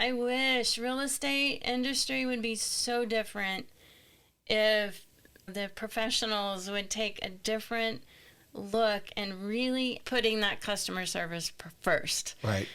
I wish real estate industry would be so different if the professionals would take a different look and really putting that customer service first. Right.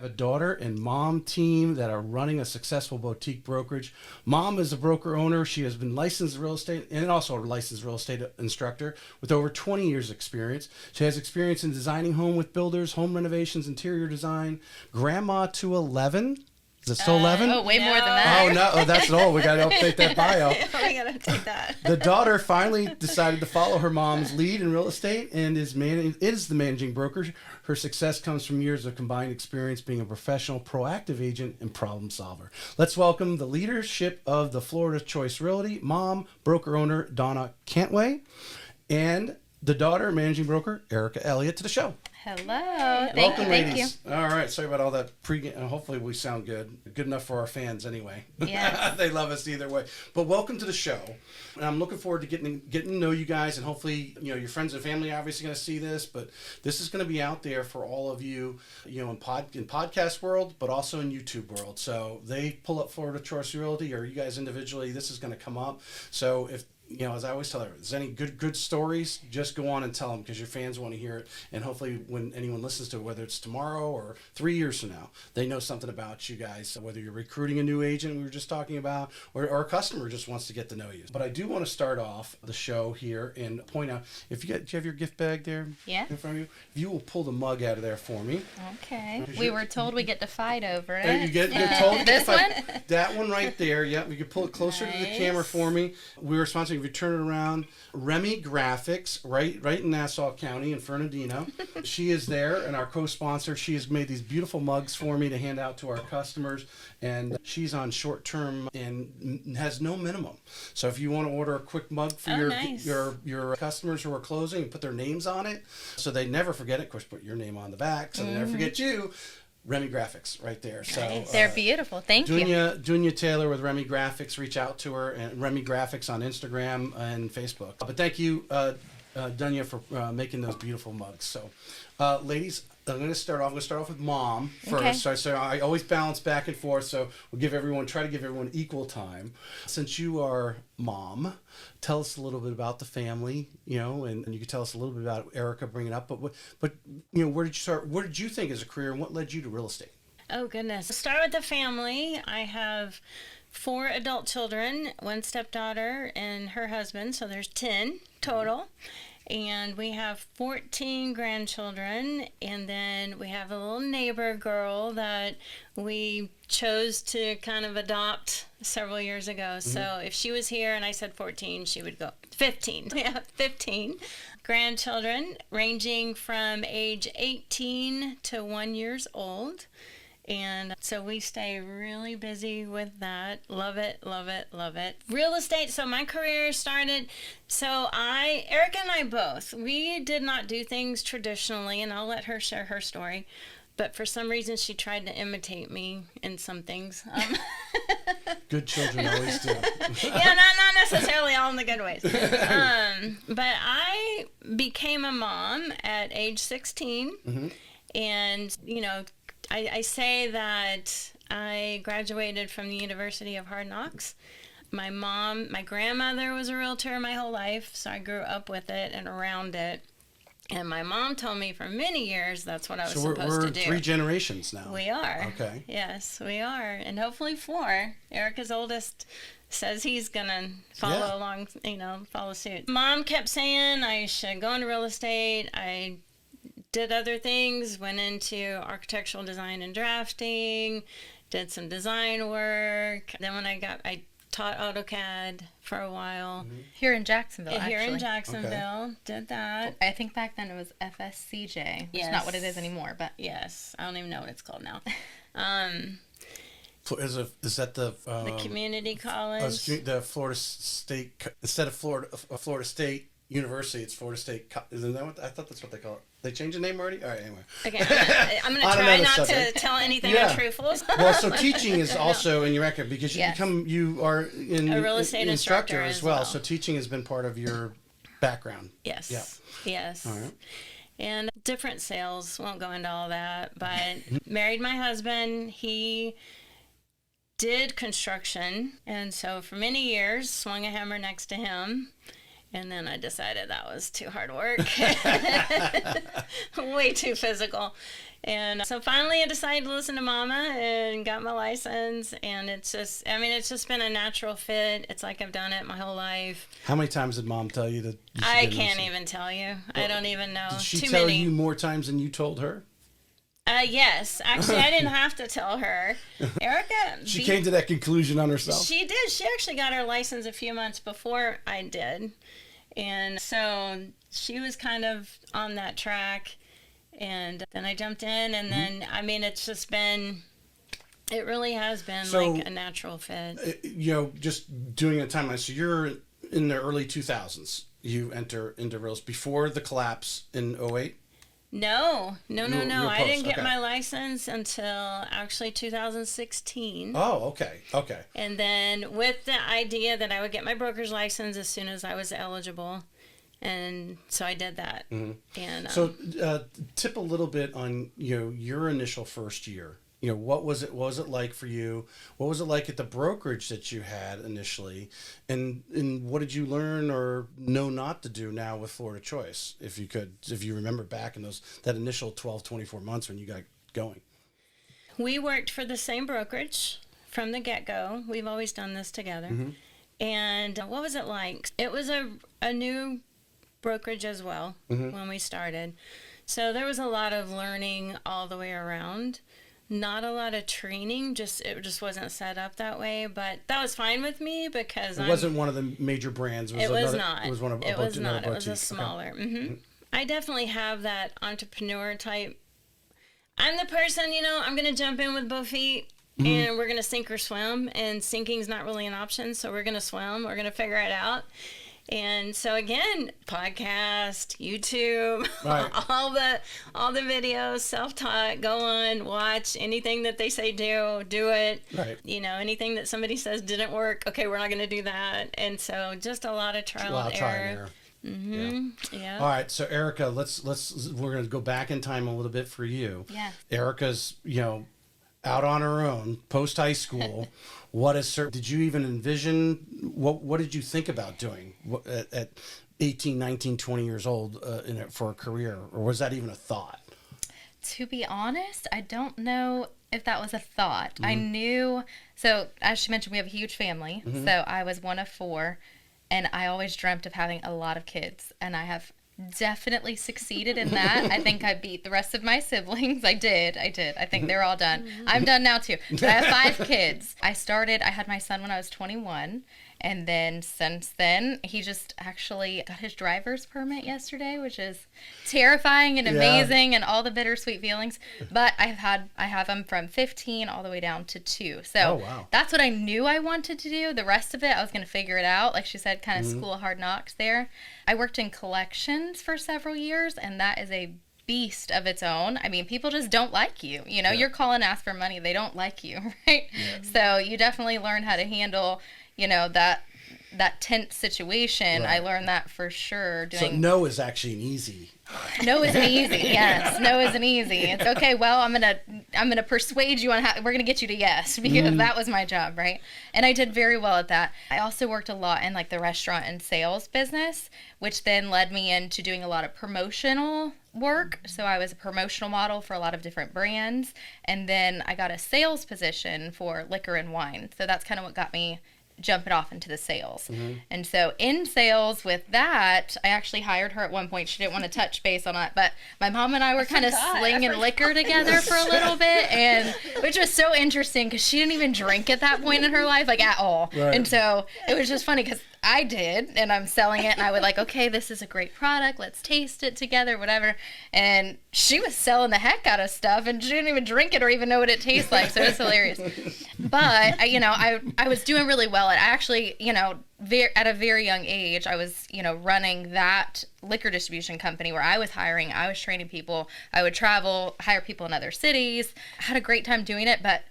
A daughter and mom team that are running a successful boutique brokerage. Mom is a broker owner. She has been licensed real estate and also a licensed real estate instructor with over 20 years experience. She has experience in designing home with builders, home renovations, interior design. Grandma to 11. Is it still 11? Oh, way more than that. Oh, no. Oh, that's old. We got to update that bio. We gotta take that. The daughter finally decided to follow her mom's lead in real estate and is the managing broker. Her success comes from years of combined experience being a professional, proactive agent and problem solver. Let's welcome the leadership of the Florida Choice Realty, mom, broker owner, Dawna Cantway, and the daughter, managing broker, Erika Elliot, to the show. Hello. Welcome, Thank ladies. All right. Sorry about all that hopefully we sound good. Good enough for our fans anyway. Yes. They love us either way. But welcome to the show. And I'm looking forward to getting to know you guys, and hopefully, your friends and family are obviously going to see this, but this is going to be out there for all of you, in podcast world, but also in YouTube world. So they pull up Florida Choice Realty, or you guys individually, this is going to come up. So if as I always tell her, if there's any good stories, just go on and tell them, because your fans want to hear it. And hopefully when anyone listens to it, whether it's tomorrow or 3 years from now, they know something about you guys. So whether you're recruiting a new agent we were just talking about, or a customer just wants to get to know you. But I do want to start off the show here and point out, do you have your gift bag there Yeah. in front of you? If you will pull the mug out of there for me. Okay. We were told we get to fight over it. You're told this one? That one right there. Yeah, you can pull it closer to the camera for me. We were sponsoring, if you turn it around, Remy Graphics, right in Nassau County in Fernandino. She is there, and our co-sponsor. She has made these beautiful mugs for me to hand out to our customers, and she's on short term and has no minimum. So if you want to order a quick mug for your customers who are closing, and put their names on it, so they never forget it. Of course, put your name on the back, so they never forget you. Remy Graphics right there. So they're beautiful. Thank you. Dunya Taylor with Remy Graphics. Reach out to her, and Remy Graphics on Instagram and Facebook. But thank you, Dunya, for making those beautiful mugs. So, ladies, I'm going to start off with mom first. Okay. So I always balance back and forth. So we'll try to give everyone equal time. Since you are mom, tell us a little bit about the family, and you can tell us a little bit about Erika bringing up. But where did you start? What did you think as a career, and what led you to real estate? Oh, goodness. I'll start with the family. I have 4 adult children, 1 stepdaughter and her husband. So there's 10 total. And we have 14 grandchildren, and then we have a little neighbor girl that we chose to kind of adopt several years ago. Mm-hmm. So if she was here and I said 14, she would go 15. We have 15 grandchildren ranging from age 18 to 1 year old. And so we stay really busy with that. Love it, love it, love it. Real estate, so my career started, Erika and I both, we did not do things traditionally, and I'll let her share her story. But for some reason, she tried to imitate me in some things. Good children always do. Yeah, not necessarily all in the good ways. But I became a mom at age 16. Mm-hmm. And, I say that I graduated from the University of Hard Knocks. My grandmother was a realtor my whole life, so I grew up with it and around it. And my mom told me for many years that's what I was supposed to do. So we're 3 generations now. We are. Okay. Yes, we are. And hopefully 4. Erika's oldest says he's going to follow along, follow suit. Mom kept saying I should go into real estate. I did other things, went into architectural design and drafting, did some design work. Then when I taught AutoCAD for a while. Mm-hmm. Here in Jacksonville, Here in Jacksonville, did that. I think back then it was FSCJ, which is not what it is anymore, but... Yes, I don't even know what it's called now. Is that the community college? The Florida State, instead of Florida State University, it's Florida State. Isn't that what I thought? That's what they call it. They changed the name already? All right, anyway. Okay, I'm gonna try not to tell anything untruthful. Well, so teaching is also in your record because you are a real estate instructor as well. So teaching has been part of your background. Yes. Yeah. Yes. All right. And different sales, won't go into all that, but married my husband. He did construction, and so for many years swung a hammer next to him. And then I decided that was too hard work, way too physical. And so finally I decided to listen to Mama and got my license. And it's just been a natural fit. It's like I've done it my whole life. How many times did Mom tell you that you should I can't even tell you. I don't even know. Did she Too tell many. you more times than you told her? Yes. Actually, I didn't have to tell her. Erika. She came to that conclusion on herself? She did. She actually got her license a few months before I did. And so she was kind of on that track. And then I jumped in. And then, I mean, it's just been, it really has been like a natural fit. Just doing a timeline. So you're in the early 2000s. You enter into real estate before the collapse in 2008? No. You're I didn't post, get my license until actually 2016. Oh, okay. And then with the idea that I would get my broker's license as soon as I was eligible. And so I did that. Mm-hmm. And so tip a little bit on your initial first year. What was it like for you? What was it like at the brokerage that you had initially? And what did you learn or know not to do now with Florida Choice, if you remember back in that initial 12, 24 months when you got going? We worked for the same brokerage from the get-go. We've always done this together. Mm-hmm. And what was it like? It was a new brokerage as well when we started. So there was a lot of learning all the way around. Not a lot of training, it just wasn't set up that way, but that was fine with me because it wasn't one of the major brands. It was not. It was one of it was not. It was a smaller. Okay. Mm-hmm. I definitely have that entrepreneur type. I'm the person, I'm going to jump in with both feet and we're going to sink or swim, and sinking's not really an option, so we're going to swim. We're going to figure it out. And so again, podcast, YouTube, right. all the videos, self-taught, go on, watch anything that they say do it. Right. Anything that somebody says didn't work, okay, we're not going to do that. And so just a lot of trial and error. Mm-hmm. Yeah. All right, so Erika, we're going to go back in time a little bit for you. Yeah. Erika's, out on her own, post high school. Did you even envision, what did you think about doing at 18, 19, 20 years old for a career? Or was that even a thought? To be honest, I don't know if that was a thought. I knew, so as she mentioned, we have a huge family. So I was one of 4, and I always dreamt of having a lot of kids. And I have definitely succeeded in that. I think I beat the rest of my siblings. I did. I think they're all done. I'm done now too. But I have 5 kids. I had my son when I was 21. And then since then, he just actually got his driver's permit yesterday, which is terrifying and amazing and all the bittersweet feelings. But I have him from 15 all the way down to 2. So that's what I knew I wanted to do. The rest of it, I was going to figure it out. Like she said, kind of school of hard knocks there. I worked in collections for several years, and that is a beast of its own. I mean, people just don't like you. You're calling to ask for money. They don't like you, right? Yeah. So you definitely learn how to handle that tense situation. Right. I learned that for sure. So no is actually an easy. No isn't easy. Yes, no isn't easy. It's okay. Well, I'm gonna persuade you on how we're gonna get you to yes, because that was my job, right? And I did very well at that. I also worked a lot in like the restaurant and sales business, which then led me into doing a lot of promotional work. So I was a promotional model for a lot of different brands, and then I got a sales position for liquor and wine. So that's kind of what got me jumping off into the sales. And so in sales with that, I actually hired her at one point. She didn't want to touch base on it, but my mom and I were kind of slinging liquor together for a little bit, and which was so interesting because she didn't even drink at that point in her life, like at all. Right. And so it was just funny because I did, and I'm selling it, and I would like, okay, this is a great product, let's taste it together, whatever. And she was selling the heck out of stuff, and she didn't even drink it or even know what it tastes like, so it's hilarious. But I was doing really well. I actually, at a very young age, I was, running that liquor distribution company where I was hiring, I was training people, I would travel, hire people in other cities. I had a great time doing it, but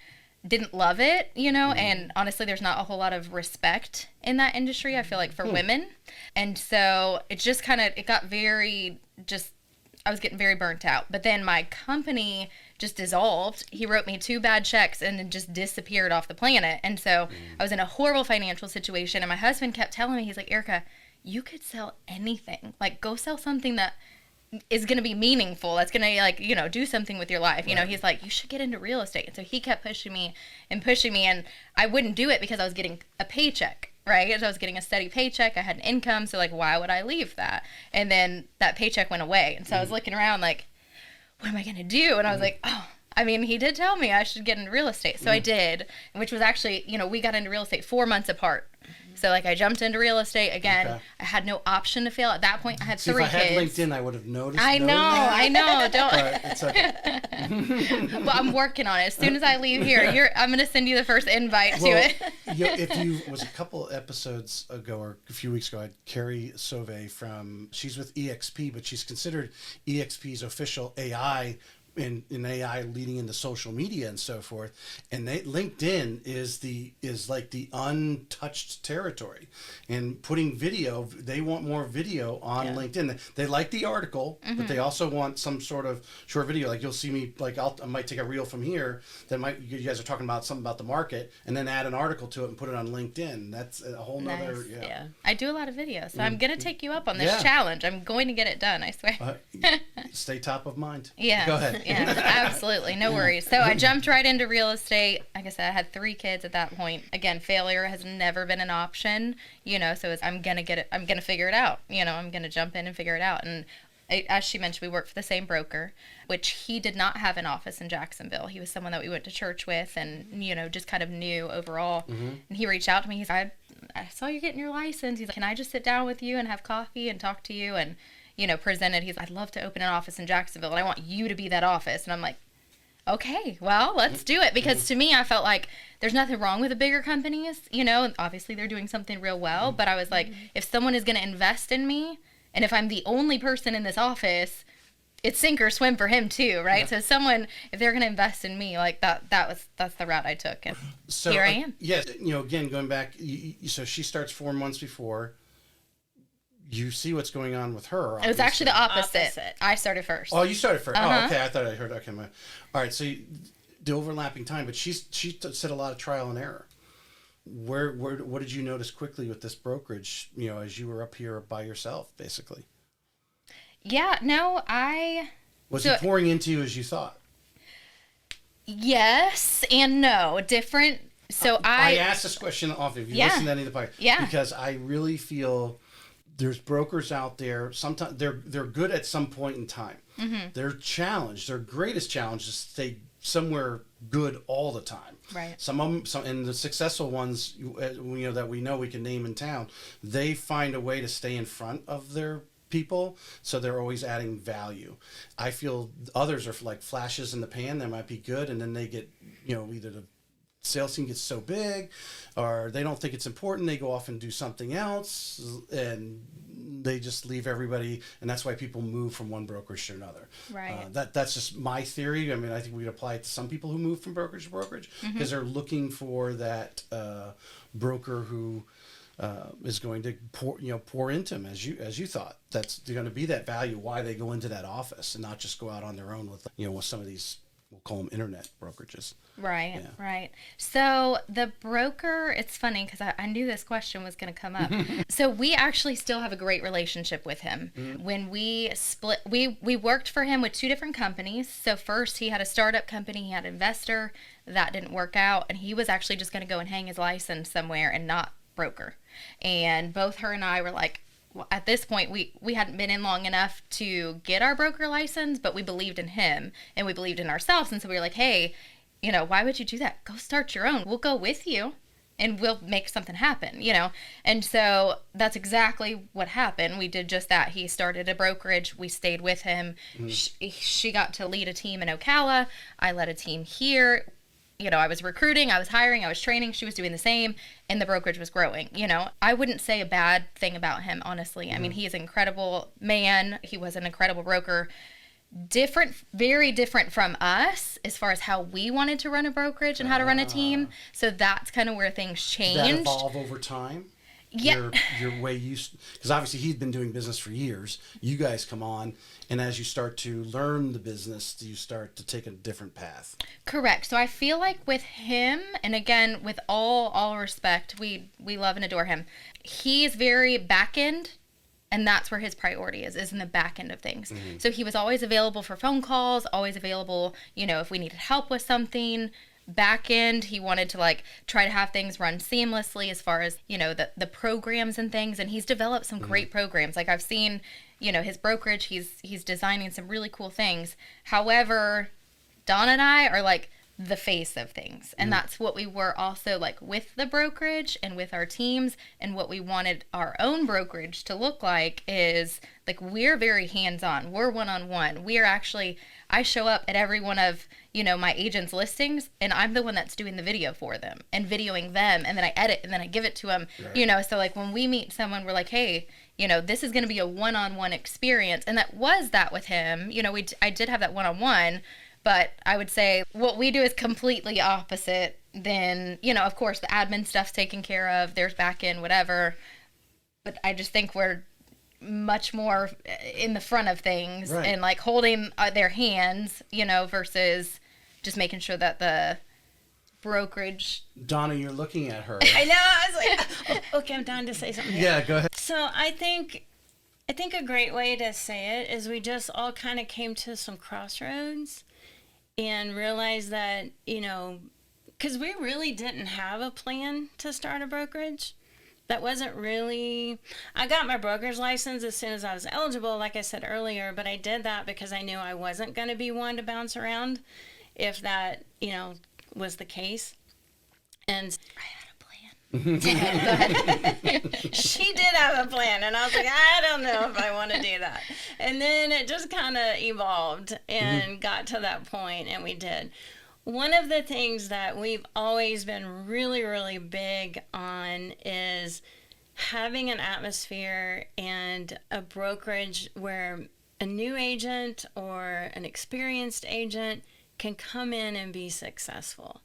didn't love it, and honestly, there's not a whole lot of respect in that industry, I feel like, for women. And so it just it got I was getting very burnt out. But then my company just dissolved. He wrote me 2 bad checks and then just disappeared off the planet. And so I was in a horrible financial situation, and my husband kept telling me, he's like, Erika, you could sell anything. Like, go sell something that is going to be meaningful. That's going to, do something with your life. Right. He's like, you should get into real estate. And so he kept pushing me, and I wouldn't do it because I was getting a paycheck, right? So I was getting a steady paycheck. I had an income. So, why would I leave that? And then that paycheck went away. And so I was looking around like, what am I going to do? And I was like, he did tell me I should get into real estate. So I did, which was actually, we got into real estate 4 months apart. So, I jumped into real estate again. Okay. I had no option to fail. At that point, I had 3 kids. If I had LinkedIn, I would have noticed. I know. Don't. But it's okay. Well, I'm working on it. As soon as I leave here, I'm going to send you the first invite to it. If you was a couple episodes ago or a few weeks ago, I had Carrie Sauvé she's with EXP, but she's considered EXP's official AI. In AI leading into social media and so forth, and LinkedIn is like the untouched territory, and putting video, they want more video on LinkedIn. They like the article, but they also want some sort of short video. Like, you'll see me, like, I might take a reel from here that you guys are talking about something about the market, and then add an article to it and put it on LinkedIn. That's a whole nother. Nice. Yeah, I do a lot of videos, so I'm gonna take you up on this challenge. I'm going to get it done, I swear. Stay top of mind. Yeah, go ahead. Yeah, absolutely. No worries. So I jumped right into real estate. Like I said, I had 3 kids at that point. Again, failure has never been an option, so I'm going to get it. I'm going to figure it out. I'm going to jump in and figure it out. And as she mentioned, we worked for the same broker, which he did not have an office in Jacksonville. He was someone that we went to church with and, just kind of knew overall. And he reached out to me. He's like, I saw you getting your license. He's like, can I just sit down with you and have coffee and talk to you? And presented, he's like, I'd love to open an office in Jacksonville, and I want you to be that office. And I'm like, okay, well, let's do it. Because to me, I felt like there's nothing wrong with the bigger companies, and obviously they're doing something real well. But I was like, if someone is going to invest in me, and if I'm the only person in this office, it's sink or swim for him too, right? Yeah. So if they're going to invest in me, like that's the route I took. And so here I am. Yes. Again, going back, so she starts 4 months before. You see what's going on with her. Obviously. It was actually the opposite. I started first. Oh, you started first. Oh, okay. I thought I heard. Okay, all right. So the overlapping time, but she said a lot of trial and error. What did you notice quickly with this brokerage? As you were up here by yourself, basically. Yeah. No, Was it pouring into you as you thought? Yes and no. Different. So I asked this question off if you listen to any of the podcasts. Yeah. Because I really feel. There's brokers out there. Sometimes they're good at some point in time. Their greatest challenge is to stay somewhere good all the time. Right. Some of them, and the successful ones, that we know we can name in town, they find a way to stay in front of their people, so they're always adding value. I feel others are like flashes in the pan. They might be good, and then they get, either the sales team gets so big or they don't think it's important, they go off and do something else, and they just leave everybody, and that's why people move from one brokerage to another. Right. That's just my theory. I mean, I think we could apply it to some people who move from brokerage to brokerage because they're looking for that broker who is going to pour into them, as you thought. That's going to be that value why they go into that office and not just go out on their own with with some of these, we'll call them internet brokerages. Right, right. So the broker, it's funny because I knew this question was going to come up. So we actually still have a great relationship with him. When we split, we worked for him with 2 different companies. So first he had a startup company, he had an investor. That didn't work out, and he was actually just going to go and hang his license somewhere and not broker. And both her and I were like, at this point, we hadn't been in long enough to get our broker license, but we believed in him and we believed in ourselves. And so we were like, hey, why would you do that? Go start your own. We'll go with you. and we'll make something happen, you know? And so that's exactly what happened. We did just that. He started a brokerage. We stayed with him. She got to lead a team in Ocala. I led a team here. You know, I was recruiting, I was hiring, I was training. She was doing the same, and the brokerage was growing. You know, I wouldn't say a bad thing about him, honestly. I mean, he is an incredible man. He was an incredible broker. Different, very different from us as far as how we wanted to run a brokerage and how to run a team. So that's kind of where things changed. Did that evolve over time? Yeah. Your way you, because obviously he's been doing business for years. You guys come on, and as you start to learn the business, you start to take a different path. Correct. So I feel like with him, and again, with all respect, we love and adore him. He's very back end, and that's where his priority is in the back end of things. So he was always available for phone calls, always available, you know, if we needed help with something. Back end, he wanted to like try to have things run seamlessly as far as, you know, the programs and things, and he's developed some great programs. Like I've seen, you know, his brokerage, he's designing some really cool things. However, Dawna and I are like the face of things, and that's what we were also like with the brokerage and with our teams, and what we wanted our own brokerage to look like is like we're very hands-on. We're one-on-one. We're actually, I show up at every one of, you know, my agents' listings, and I'm the one that's doing the video for them and videoing them, and then I edit and then I give it to them. Right. You know, so like when we meet someone, we're like, hey, you know, this is going to be a one-on-one experience, and that was that with him. You know, I did have that one-on-one, but I would say what we do is completely opposite than, you know, of course the admin stuff's taken care of, there's back end, whatever, but I just think we're much more in the front of things, right, and like holding their hands, you know, versus just making sure that the brokerage. Dawna, you're looking at her. I know. I was like, oh, okay, I'm dying to say something here. Yeah, go ahead. So I think a great way to say it is we just all kind of came to some crossroads and realized that, you know, because we really didn't have a plan to start a brokerage. That wasn't really, I got my broker's license as soon as I was eligible, like I said earlier, but I did that because I knew I wasn't going to be one to bounce around if that, you know, was the case. And I had a plan. She did have a plan, and I was like, I don't know if I want to do that. And then it just kind of evolved and got to that point, and we did. One of the things that we've always been really, really big on is having an atmosphere and a brokerage where a new agent or an experienced agent can come in and be successful,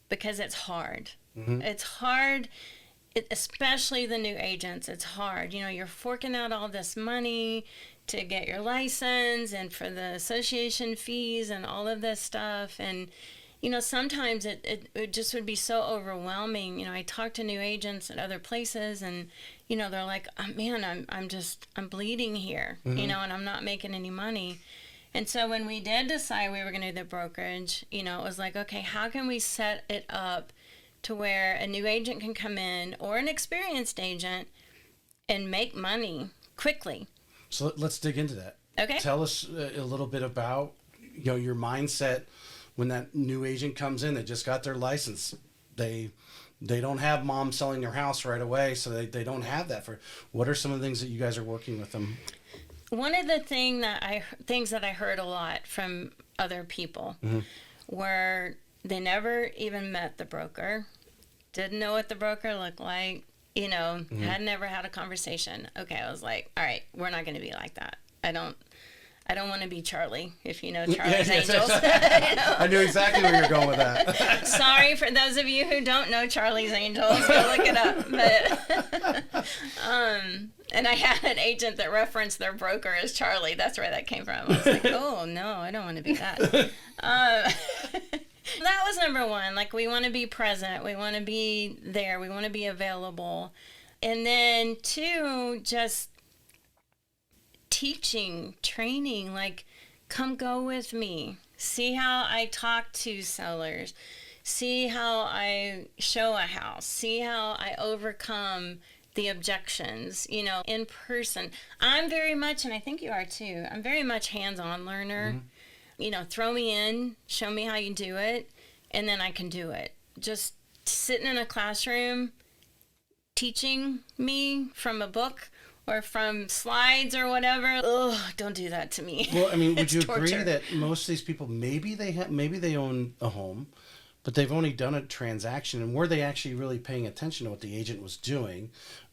because it's hard. It's hard, especially the new agents. It's hard. You know, you're forking out all this money to get your license and for the association fees and all of this stuff. And you know, sometimes it just would be so overwhelming. You know, I talk to new agents at other places, and, you know, they're like, oh, man, I'm bleeding here, you know, and I'm not making any money. And so when we did decide we were going to do the brokerage, you know, it was like, okay, how can we set it up to where a new agent can come in or an experienced agent and make money quickly? So let's dig into that. Okay. Tell us a little bit about, you know, your mindset when that new agent comes in. They just got their license. They don't have mom selling their house right away, so they don't have that. What are some of the things that you guys are working with them? One of the things that I heard a lot from other people were they never even met the broker, didn't know what the broker looked like, you know, had never had a conversation. Okay, I was like, all right, we're not going to be like that. I don't want to be Charlie, if you know Charlie's Angels. I knew exactly where you're going with that. Sorry for those of you who don't know Charlie's Angels. Go look it up. But, and I had an agent that referenced their broker as Charlie. That's where that came from. I was like, oh, no, I don't want to be that. That was number one. Like, we want to be present. We want to be there. We want to be available. And then two, just teaching, training, like, come go with me. See how I talk to sellers. See how I show a house. See how I overcome the objections, you know, in person. I'm very much, and I think you are too, I'm very much hands-on learner. You know, throw me in, show me how you do it, and then I can do it. Just sitting in a classroom teaching me from a book or from slides or whatever. Oh, don't do that to me. Well, I mean, would you torture. agree that most of these people, maybe they own a home, but they've only done a transaction, and were they actually really paying attention to what the agent was doing,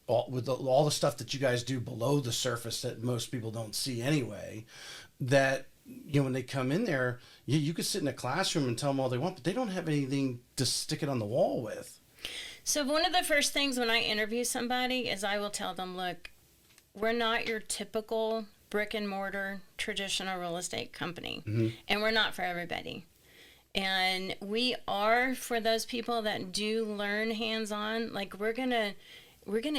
all the stuff that you guys do below the surface that most people don't see anyway, that, you know, when they come in there, you could sit in a classroom and tell them all they want, but they don't have anything to stick it on the wall with. So one of the first things when I interview somebody is I will tell them, look, we're not your typical brick and mortar traditional real estate company, and we're not for everybody. And we are for those people that do learn hands-on. Like, we're gonna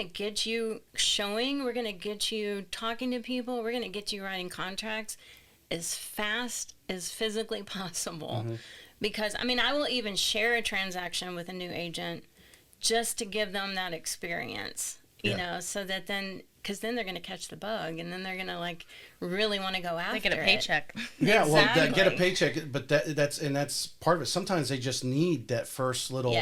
get you showing, we're gonna get you talking to people, we're gonna get you writing contracts as fast as physically possible. Because, I mean, I will even share a transaction with a new agent just to give them that experience, you know, so that then, because then they're going to catch the bug, and then they're going to, like, really want to go after it. They get a paycheck. Yeah, Exactly. Well, get a paycheck, but that's part of it. Sometimes they just need that first little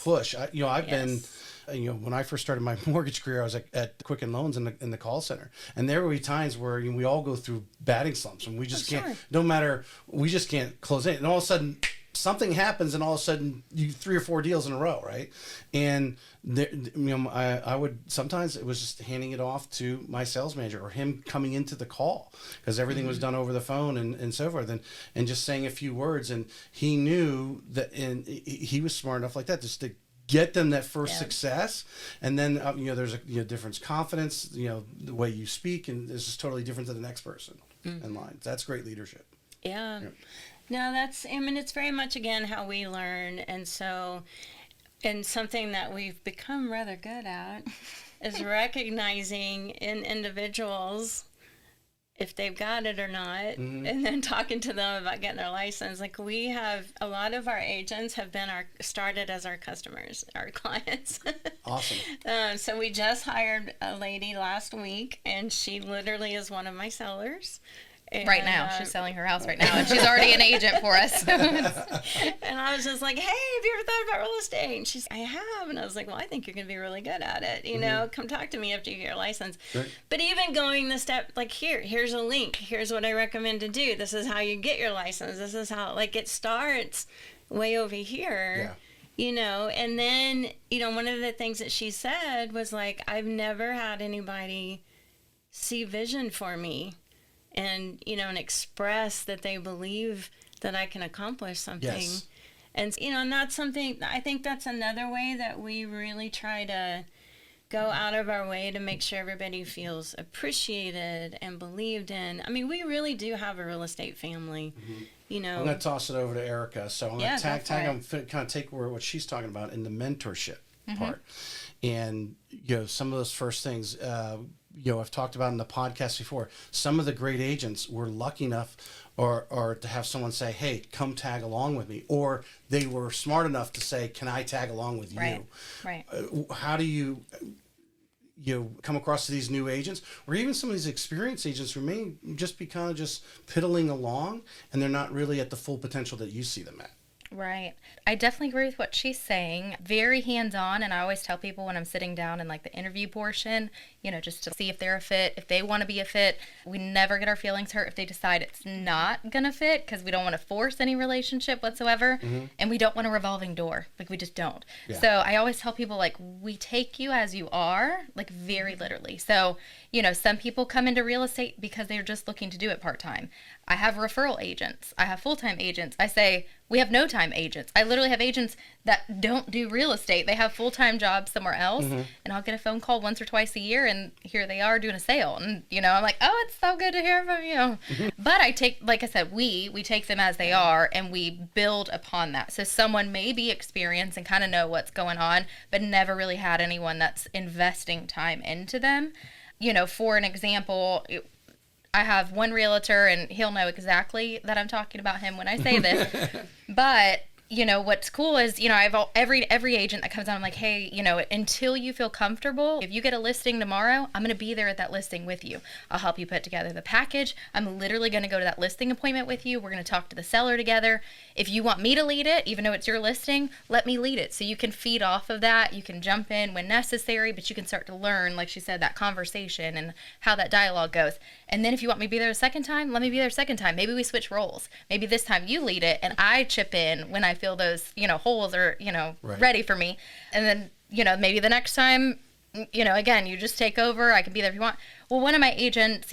push. I've been, when I first started my mortgage career, I was at Quicken Loans in the call center, and there will be times where we all go through batting slumps, and we just can't. No matter, we just can't close in, and all of a sudden something happens, and all of a sudden you 3 or 4 deals in a row, right? And I would sometimes, it was just handing it off to my sales manager or him coming into the call, because everything was done over the phone and so forth, and just saying a few words, and he knew that, and he was smart enough like that just to get them that first success, and then there's a difference, confidence, the way you speak, and this is totally different than the next person in line. That's great leadership. Yeah. No, it's very much, again, how we learn. And so, and something that we've become rather good at is recognizing in individuals if they've got it or not, and then talking to them about getting their license. Like, we have, a lot of our agents have been started as our customers, our clients. Awesome. So we just hired a lady last week, and she literally is one of my sellers. And, right now, she's selling her house right now, and she's already an agent for us. And I was just like, hey, have you ever thought about real estate? And she's, I have. And I was like, well, I think you're going to be really good at it. Come talk to me after you get your license. Right. But even going the step, like, here's a link. Here's what I recommend to do. This is how you get your license. This is how, like, it starts way over here. Yeah. And then, one of the things that she said was, like, I've never had anybody see vision for me. And, and express that they believe that I can accomplish something. Yes. And, and that's something, I think that's another way that we really try to go out of our way to make sure everybody feels appreciated and believed in. I mean, we really do have a real estate family, I'm going to toss it over to Erika. So I'm going to tag, I'm kind of take what she's talking about in the mentorship part. And, some of those first things, I've talked about in the podcast before, some of the great agents were lucky enough or to have someone say, hey, come tag along with me. Or they were smart enough to say, can I tag along with you? Right. How do you come across these new agents, or even some of these experienced agents who may just be kind of just piddling along, and they're not really at the full potential that you see them at? Right. I definitely agree with what she's saying. Very hands-on, and I always tell people when I'm sitting down in, like, the interview portion, just to see if they're a fit, if they want to be a fit. We never get our feelings hurt if they decide it's not going to fit, because we don't want to force any relationship whatsoever, and we don't want a revolving door. Like, we just don't. Yeah. So I always tell people, like, we take you as you are, like, very literally. So, some people come into real estate because they're just looking to do it part-time. I have referral agents. I have full-time agents. I say, we have no-time agents. I literally have agents that don't do real estate. They have full-time jobs somewhere else, and I'll get a phone call once or twice a year, and here they are doing a sale. And, I'm like, oh, it's so good to hear from you. But I take, like I said, we take them as they are, and we build upon that. So someone may be experienced and kind of know what's going on, but never really had anyone that's investing time into them. For an example, I have one realtor, and he'll know exactly that I'm talking about him when I say this, but what's cool is, I've every agent that comes on, I'm like, hey, until you feel comfortable, if you get a listing tomorrow, I'm going to be there at that listing with you. I'll help you put together the package. I'm literally going to go to that listing appointment with you. We're going to talk to the seller together. If you want me to lead it, even though it's your listing, let me lead it. So you can feed off of that. You can jump in when necessary, but you can start to learn, like she said, that conversation and how that dialogue goes. And then if you want me to be there a second time, let me be there a second time. Maybe we switch roles. Maybe this time you lead it and I chip in when I feel those, holes are, right. ready for me. And then, maybe the next time, again, you just take over. I can be there if you want. Well, one of my agents,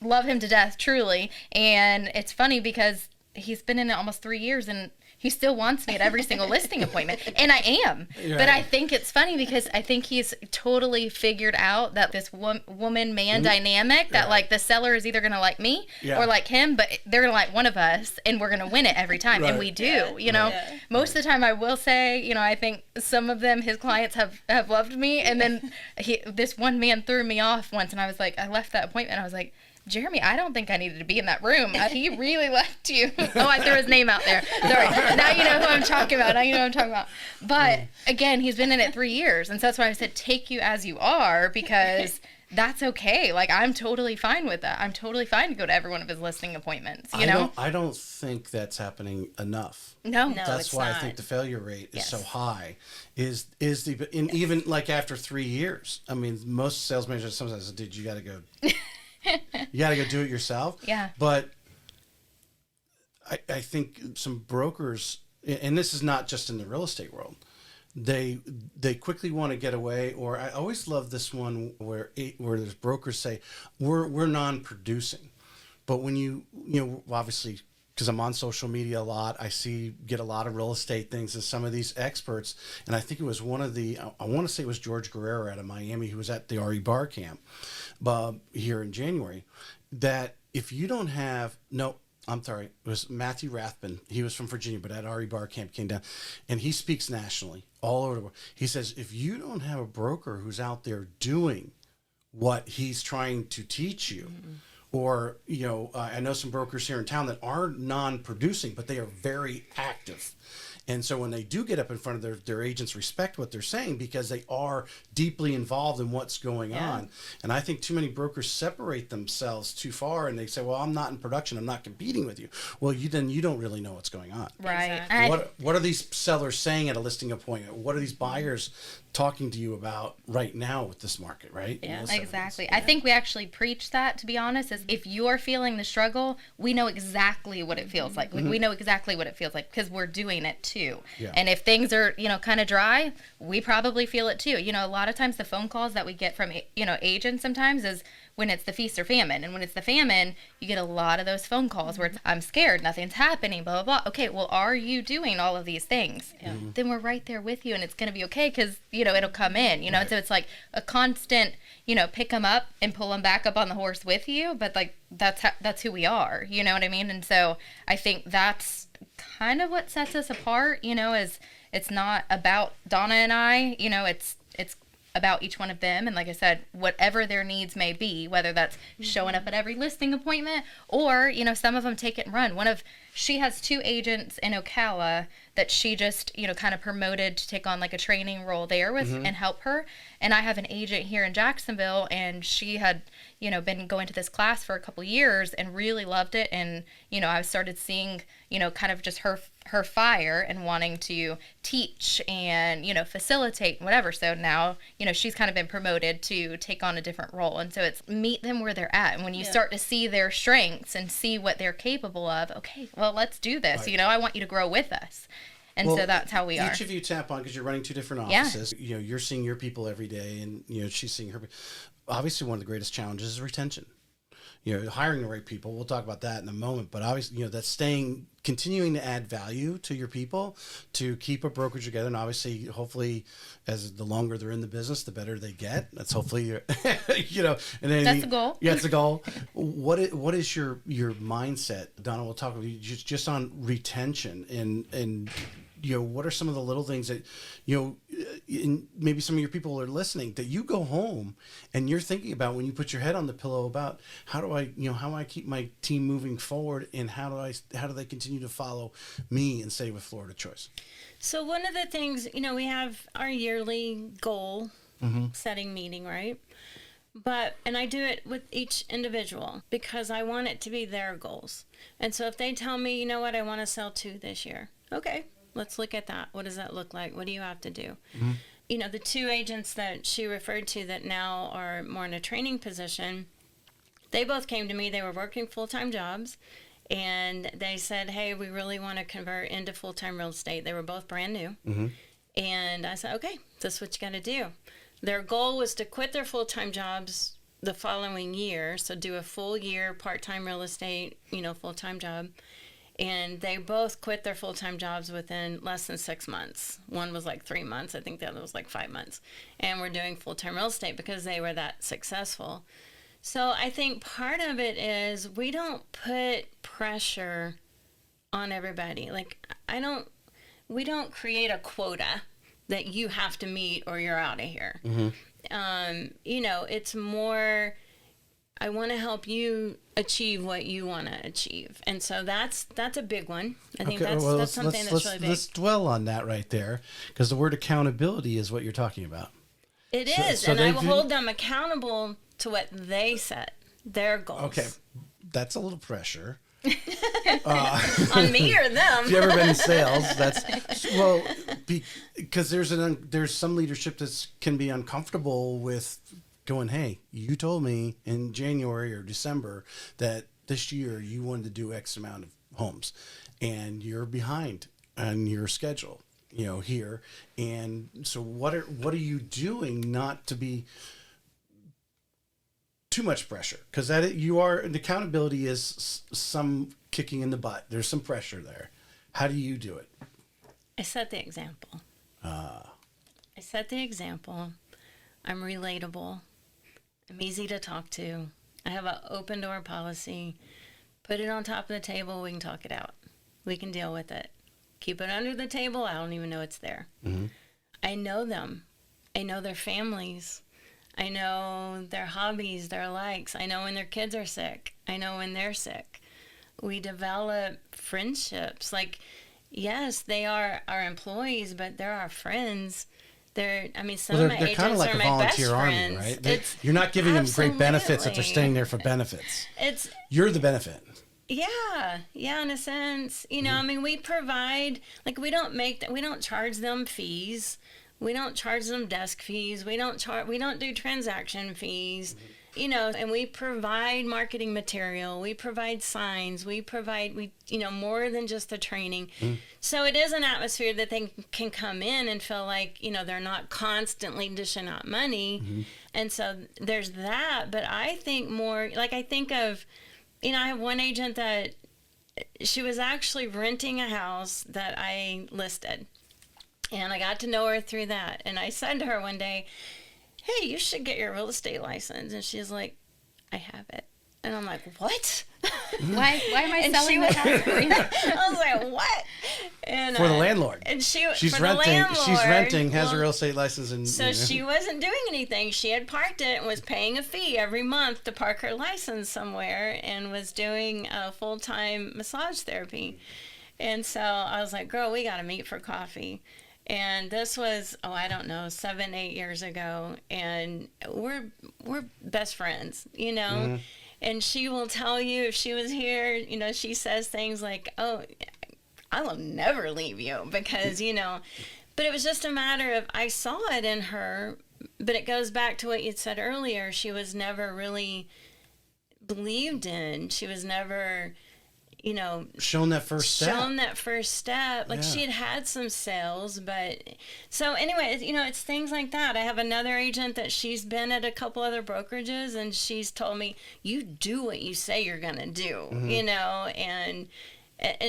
love him to death, truly. And it's funny because he's been in it almost 3 years and he still wants me at every single listing appointment. And I am. Right. But I think it's funny because I think he's totally figured out that this woman-man dynamic, that like the seller is either going to like me or like him, but they're going to like one of us and we're going to win it every time. Right. And we do, Most of the time I will say, I think some of them, his clients have loved me. And then this one man threw me off once and I was like, I left that appointment. I was like, Jeremy, I don't think I needed to be in that room. He really left you. Oh, I threw his name out there. Sorry. Now you know who I'm talking about. But again, he's been in it 3 years. And so that's why I said, take you as you are, because that's okay. Like, I'm totally fine with that. I'm totally fine to go to every one of his listing appointments, I don't think that's happening enough. No, that's why not. I think the failure rate is so high. And even like after 3 years, I mean, most sales managers sometimes say, dude, you got to go. You got to go do it yourself. Yeah. But I think some brokers, and this is not just in the real estate world, they quickly want to get away. Or I always love this one where there's brokers say we're non-producing, but when you obviously, because I'm on social media a lot, I get a lot of real estate things, and some of these experts, and I think it was one of the, I want to say it was George Guerrero out of Miami, who was at the RE Bar Camp here in January, that if you don't have, no, I'm sorry, it was Matthew Rathbun. He was from Virginia, but at RE Bar Camp came down, and he speaks nationally, all over the world. He says, if you don't have a broker who's out there doing what he's trying to teach you, or, I know some brokers here in town that are non-producing, but they are very active. And so when they do get up in front of their agents, respect what they're saying because they are deeply involved in what's going on. And I think too many brokers separate themselves too far and they say, well, I'm not in production. I'm not competing with you. Well, you don't really know what's going on. Right. Exactly. What are these sellers saying at a listing appointment? What are these buyers talking to you about right now with this market, right? Yeah, exactly. I think we actually preach that, to be honest, is if you're feeling the struggle, we know exactly what it feels like. We know exactly what it feels like because we're doing it too. Yeah. And if things are, kind of dry, we probably feel it too. A lot of times the phone calls that we get from, agents sometimes is when it's the feast or famine. And when it's the famine, you get a lot of those phone calls where it's, I'm scared, nothing's happening, blah, blah, blah. Okay, well, are you doing all of these things? Yeah. Then we're right there with you and it's going to be okay because, it'll come in, right. So it's like a constant, pick them up and pull them back up on the horse with you. But like, that's who we are, you know what I mean? And so I think that's kind of what sets us apart, is it's not about Dawna and I, it's about each one of them. And like I said, whatever their needs may be, whether that's showing up at every listing appointment or, some of them take it and run. She has 2 agents in Ocala that she just, kind of promoted to take on like a training role there with and help her. And I have an agent here in Jacksonville and she had, been going to this class for a couple years and really loved it. And, I started seeing, kind of just her fire and wanting to teach and, facilitate and whatever. So now, she's kind of been promoted to take on a different role. And so it's meet them where they're at. And when you start to see their strengths and see what they're capable of, okay, well, let's do this. Right. I want you to grow with us. And so that's how we are. Each of you tap on because you're running 2 different offices. Yeah. You're seeing your people every day and, she's seeing her. Obviously, one of the greatest challenges is retention. Hiring the right people. We'll talk about that in a moment. But obviously, that's continuing to add value to your people to keep a brokerage together. And obviously, hopefully, as the longer they're in the business, the better they get. That's hopefully, and then that's the goal. Yeah, it's the goal. What is your mindset, Dawna? We'll talk about just on retention and what are some of the little things that, and maybe some of your people are listening, that you go home and you're thinking about, when you put your head on the pillow, about how do I keep my team moving forward, and how do they continue to follow me and stay with Florida Choice? So one of the things, we have our yearly goal setting meeting, right? And I do it with each individual because I want it to be their goals. And so if they tell me, you know what, I want to sell 2 this year. Okay, let's look at that. What does that look like? What do you have to do? The 2 agents that she referred to that now are more in a training position, they both came to me. They were working full-time jobs, and they said, hey, we really want to convert into full-time real estate. They were both brand new. And I said, okay, this is what you got to do. Their goal was to quit their full-time jobs the following year, so do a full year part-time real estate, full-time job. And they both quit their full-time jobs within less than 6 months. One was like 3 months. I think the other was like 5 months. And we're doing full-time real estate because they were that successful. So I think part of it is we don't put pressure on everybody. Like, we don't create a quota that you have to meet or you're out of here. It's more, I want to help you achieve what you want to achieve. And so that's a big one. I think that's something that's really big. Let's dwell on that right there, because the word accountability is what you're talking about. It is. So I will hold them accountable to what they set, their goals. Okay. That's a little pressure. On me or them? If you ever been in sales, because there's some leadership that can be uncomfortable with going, hey, you told me in January or December that this year you wanted to do X amount of homes, and you're behind on your schedule, here. And so what are you doing not to be too much pressure? Because the accountability is some kicking in the butt. There's some pressure there. How do you do it? I set the example. I set the example. I'm relatable. I'm easy to talk to. I have an open door policy. Put it on top of the table. We can talk it out. We can deal with it. Keep it under the table. I don't even know it's there. I know them. I know their families. I know their hobbies, their likes. I know when their kids are sick. I know when they're sick. We develop friendships. Like, yes, they are our employees, but they're our friends. Some of my agents kind of like are a my volunteer best army, friends. right? You're not giving them great benefits if they're staying there for benefits. You're the benefit. Yeah, in a sense. We provide, like, we don't charge them fees. We don't charge them desk fees. We don't do transaction fees. And we provide marketing material. We provide signs. We provide more than just the training. So it is an atmosphere that they can come in and feel like, they're not constantly dishing out money. And so there's that. But I think more, like, I think of, I have one agent that she was actually renting a house that I listed. And I got to know her through that. And I said to her one day, hey, you should get your real estate license. And she's like, I have it. And I'm like, what? Why am I selling the house for you? I was like, what? And for the landlord. And she's renting, has a real estate license. And so she wasn't doing anything. She had parked it and was paying a fee every month to park her license somewhere, and was doing full-time massage therapy. And so I was like, girl, we got to meet for coffee. And this was, 7, 8 years ago. And we're best friends, And she will tell you, if she was here, she says things like, oh, I will never leave you because, But it was just a matter of, I saw it in her, but it goes back to what you'd said earlier. She was never really believed in. She was never... shown that first step. Like, she had some sales, but so anyway, it's things like that. I have another agent that she's been at a couple other brokerages, and she's told me, you do what you say you're going to do, and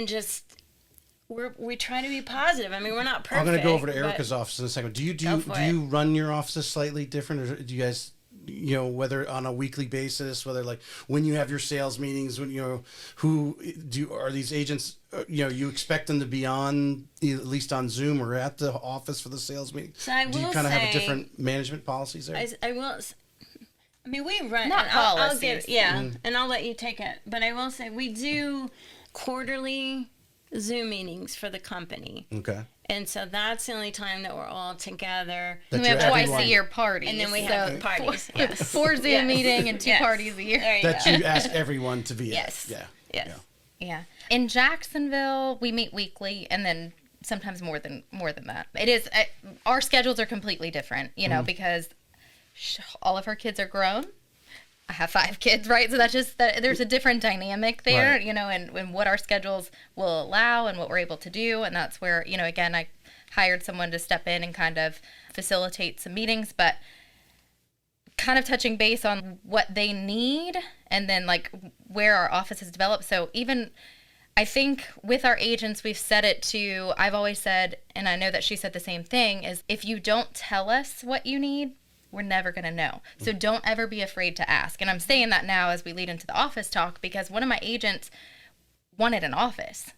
just, we try to be positive. We're not perfect. I'm going to go over to Erika's office in a second. Do you run your offices slightly different, or do you guys whether on a weekly basis, whether like when you have your sales meetings, when are these agents, you expect them to be on, at least on Zoom or at the office for the sales meeting? So I do you will kind of have a say- different management policies there? I mean, we run. Not I'll policies. and I'll let you take it. But I will say we do quarterly Zoom meetings for the company. Okay. And so that's the only time that we're all together. That We have you're twice everyone- a year parties. And then we have parties. Yes. 4 Zoom Yes. meeting and 2 Yes. parties a year. There you That go. you ask everyone to be Yes. at. Yeah. Yes. Yeah. Yeah. In Jacksonville, we meet weekly, and then sometimes more than that. It is our schedules are completely different, because all of our kids are grown. I have 5 kids, right? So that's just that there's a different dynamic there, Right. and what our schedules will allow and what we're able to do, and that's where, again, I hired someone to step in and kind of facilitate some meetings, but kind of touching base on what they need and then like where our office has developed. So even I think with our agents, we've said it to, I've always said, and I know that she said the same thing, is if you don't tell us what you need, we're never going to know. So don't ever be afraid to ask. And I'm saying that now as we lead into the office talk, because one of my agents wanted an office.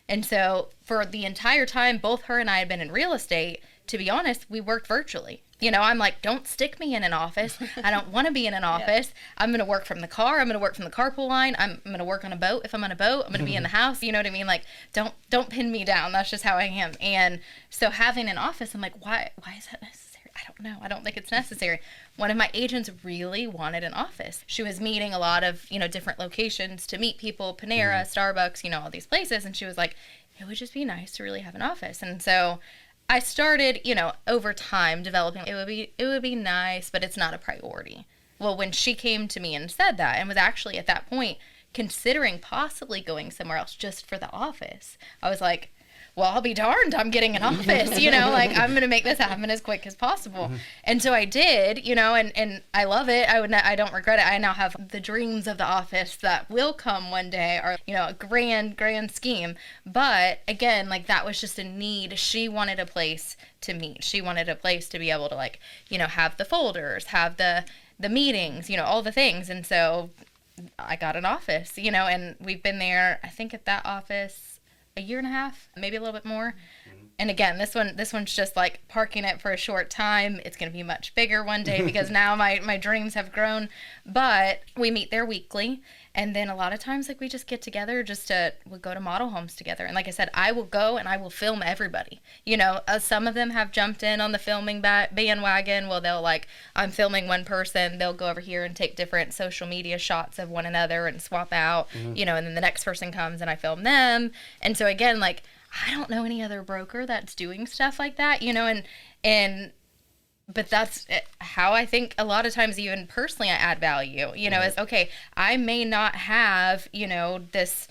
And so for the entire time, both her and I had been in real estate, to be honest, we worked virtually. I'm like, don't stick me in an office. I don't want to be in an office. I'm going to work from the car. I'm going to work from the carpool line. I'm going to work on a boat. If I'm on a boat, I'm going to be in the house. You know what I mean? Like, don't pin me down. That's just how I am. And so having an office, I'm like, why is that necessary? I don't know. I don't think it's necessary. One of my agents really wanted an office. She was meeting a lot of, different locations to meet people, Panera, Starbucks, all these places. And she was like, it would just be nice to really have an office. And so I started, over time developing, it would be nice, but it's not a priority. Well, when she came to me and said that, and was actually at that point considering possibly going somewhere else just for the office, I was like, well, I'll be darned, I'm getting an office, like I'm going to make this happen as quick as possible. And so I did, and I love it. I don't regret it. I now have the dreams of the office that will come one day, or, a grand scheme. But again, like that was just a need. She wanted a place to meet. She wanted a place to be able to have the folders, have the meetings, all the things. And so I got an office, and we've been there, I think at that office, a year and a half, maybe a little bit more. And again, this one's just like parking it for a short time. It's going to be much bigger one day because now my dreams have grown. But we meet there weekly. And then a lot of times, like, we just get together we'll go to model homes together. And like I said, I will go and I will film everybody. Some of them have jumped in on the filming bandwagon. Well, they'll I'm filming one person. They'll go over here and take different social media shots of one another and swap out, and then the next person comes and I film them. And so again, like, I don't know any other broker that's doing stuff like that, but that's how I think a lot of times, even personally, I add value, is, okay, I may not have, this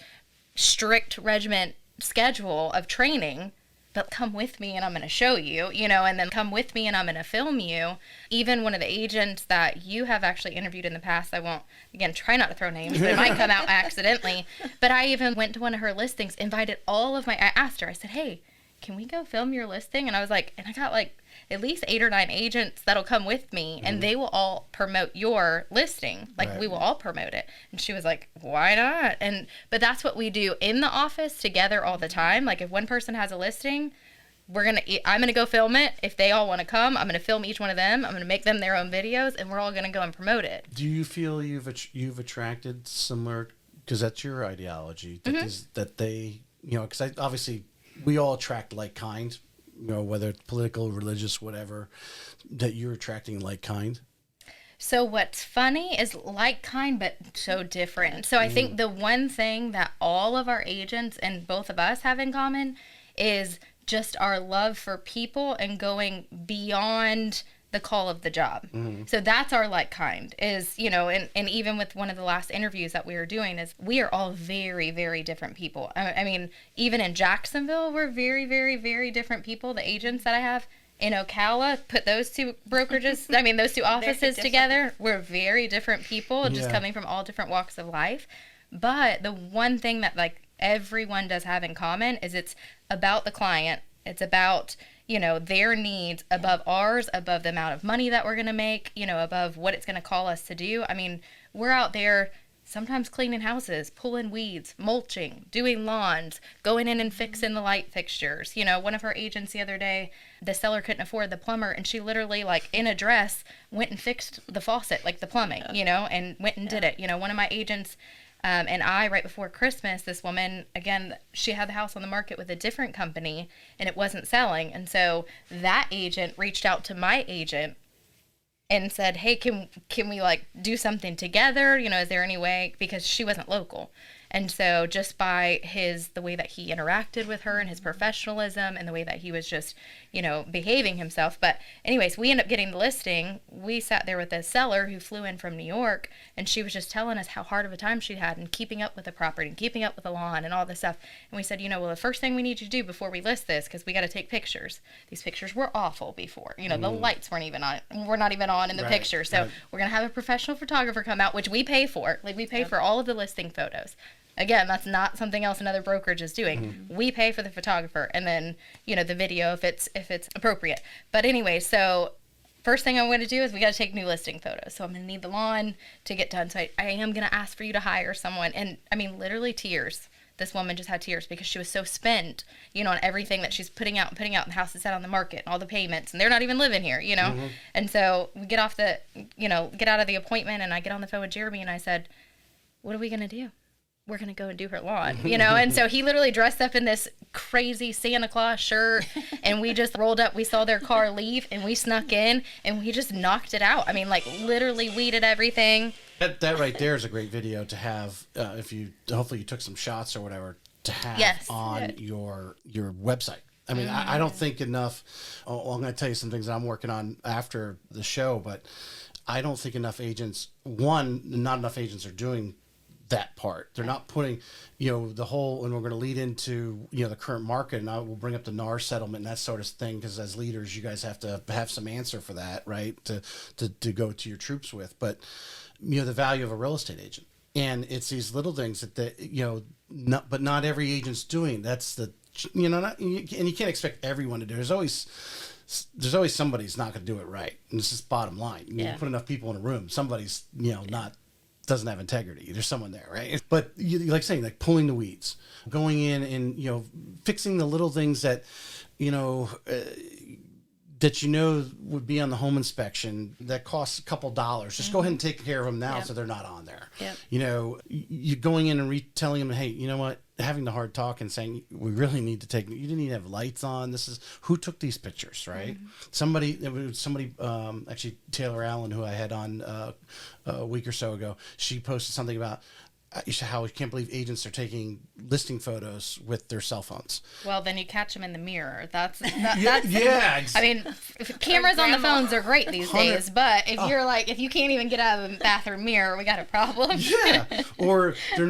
strict regiment schedule of training, but come with me and I'm going to show you, and then come with me and I'm going to film you. Even one of the agents that you have actually interviewed in the past, I won't, again, try not to throw names, but it might come out accidentally. But I even went to one of her listings, I asked her, I said, hey, can we go film your listing? And I was like, and I got at least 8 or 9 agents that'll come with me and they will all promote your listing. Right. We will all promote it. And she was like, why not? But that's what we do in the office together all the time. Like, if one person has a listing, I'm going to go film it. If they all want to come, I'm going to film each one of them. I'm going to make them their own videos and we're all going to go and promote it. Do you feel you've attracted similar, because that's your ideology, that they, because obviously we all attract like kind, whether it's political, religious, whatever, that you're attracting like kind? So what's funny is like kind, but so different. So I think the one thing that all of our agents and both of us have in common is just our love for people and going beyond the call of the job. So that's our like kind is, and even with one of the last interviews that we were doing is we are all very, very different people. I mean, even in Jacksonville, we're very, very, very different people. The agents that I have in Ocala, put those two brokerages, those two offices together, we're very different people, just coming from all different walks of life. But the one thing that everyone does have in common is it's about the client. It's about, their needs above ours, above the amount of money that we're going to make, above what it's going to call us to do. I mean, we're out there sometimes cleaning houses, pulling weeds, mulching, doing lawns, going in and fixing the light fixtures. One of her agents the other day, the seller couldn't afford the plumber, and she literally, like, in a dress, went and fixed the faucet, like the plumbing, and went and did it. One of my agents and I, right before Christmas, this woman, again, she had the house on the market with a different company, and it wasn't selling. And so that agent reached out to my agent and said, hey, can we, like, do something together? Is there any way? Because she wasn't local. And so just by the way that he interacted with her and his professionalism and the way that he was just, behaving himself. But anyways, we ended up getting the listing. We sat there with a seller who flew in from New York, and she was just telling us how hard of a time she'd had and keeping up with the property and keeping up with the lawn and all this stuff. And we said, well, the first thing we need you to do before we list this, because we got to take pictures. These pictures were awful before. The lights weren't even on. We're not even on in the picture. So we're going to have a professional photographer come out, which we pay for. Like, we pay for all of the listing photos. Again, that's not something else another brokerage is doing. Mm-hmm. We pay for the photographer and then, the video if it's appropriate. But anyway, so first thing I'm going to do is we got to take new listing photos. So I'm going to need the lawn to get done. So I am going to ask for you to hire someone. And I mean, literally tears. This woman just had tears because she was so spent, on everything that she's putting out. The house is set on the market, and all the payments, and they're not even living here, Mm-hmm. And so we get off get out of the appointment, and I get on the phone with Jeremy, and I said, what are we going to do? We're going to go and do her lawn, And so he literally dressed up in this crazy Santa Claus shirt, and we just rolled up. We saw their car leave, and we snuck in, and we just knocked it out. I mean, like, literally weeded everything. That right there is a great video to have, hopefully you took some shots or whatever, to have on your website. I mean, I don't think enough. I'm going to tell you some things that I'm working on after the show, but I don't think not enough agents are doing that part. They're not putting, the whole, and we're going to lead into, the current market, and I will bring up the NAR settlement and that sort of thing, because as leaders, you guys have to have some answer for that, right? To go to your troops with. But, the value of a real estate agent. And it's these little things but not every agent's doing. That's the, and you can't expect everyone to do it. There's always somebody who's not going to do it right. And it's just bottom line. You put enough people in a room, somebody's, doesn't have integrity. There's someone there, right? But like saying, like pulling the weeds, going in and, fixing the little things that, would be on the home inspection that costs a couple dollars. Just go ahead and take care of them now so they're not on there. Yep. You going in and telling them, hey, you know what? Having the hard talk and saying, we really need to you didn't even have lights on. This is, who took these pictures, right? Mm-hmm. Somebody, actually Taylor Allen, who I had on a week or so ago, she posted something about how we can't believe agents are taking listing photos with their cell phones. Well, then you catch them in the mirror. That's yeah. I mean, cameras on the phones are great these days, but if you can't even get out of the bathroom mirror, we got a problem. Yeah. Or they're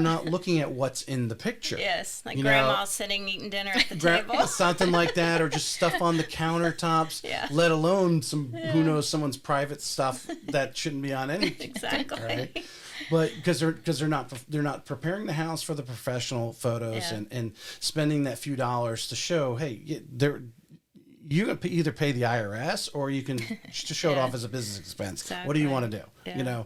not looking at what's in the picture. Yes, like grandma sitting eating dinner at the table. Something like that, or just stuff on the countertops. Yeah. Let alone someone's private stuff that shouldn't be on anything. Exactly. Right? But because they're not preparing the house for the professional photos and spending that few dollars to show, hey, you can either pay the IRS or you can just show it off as a business expense. Exactly. What do you want to do? Yeah.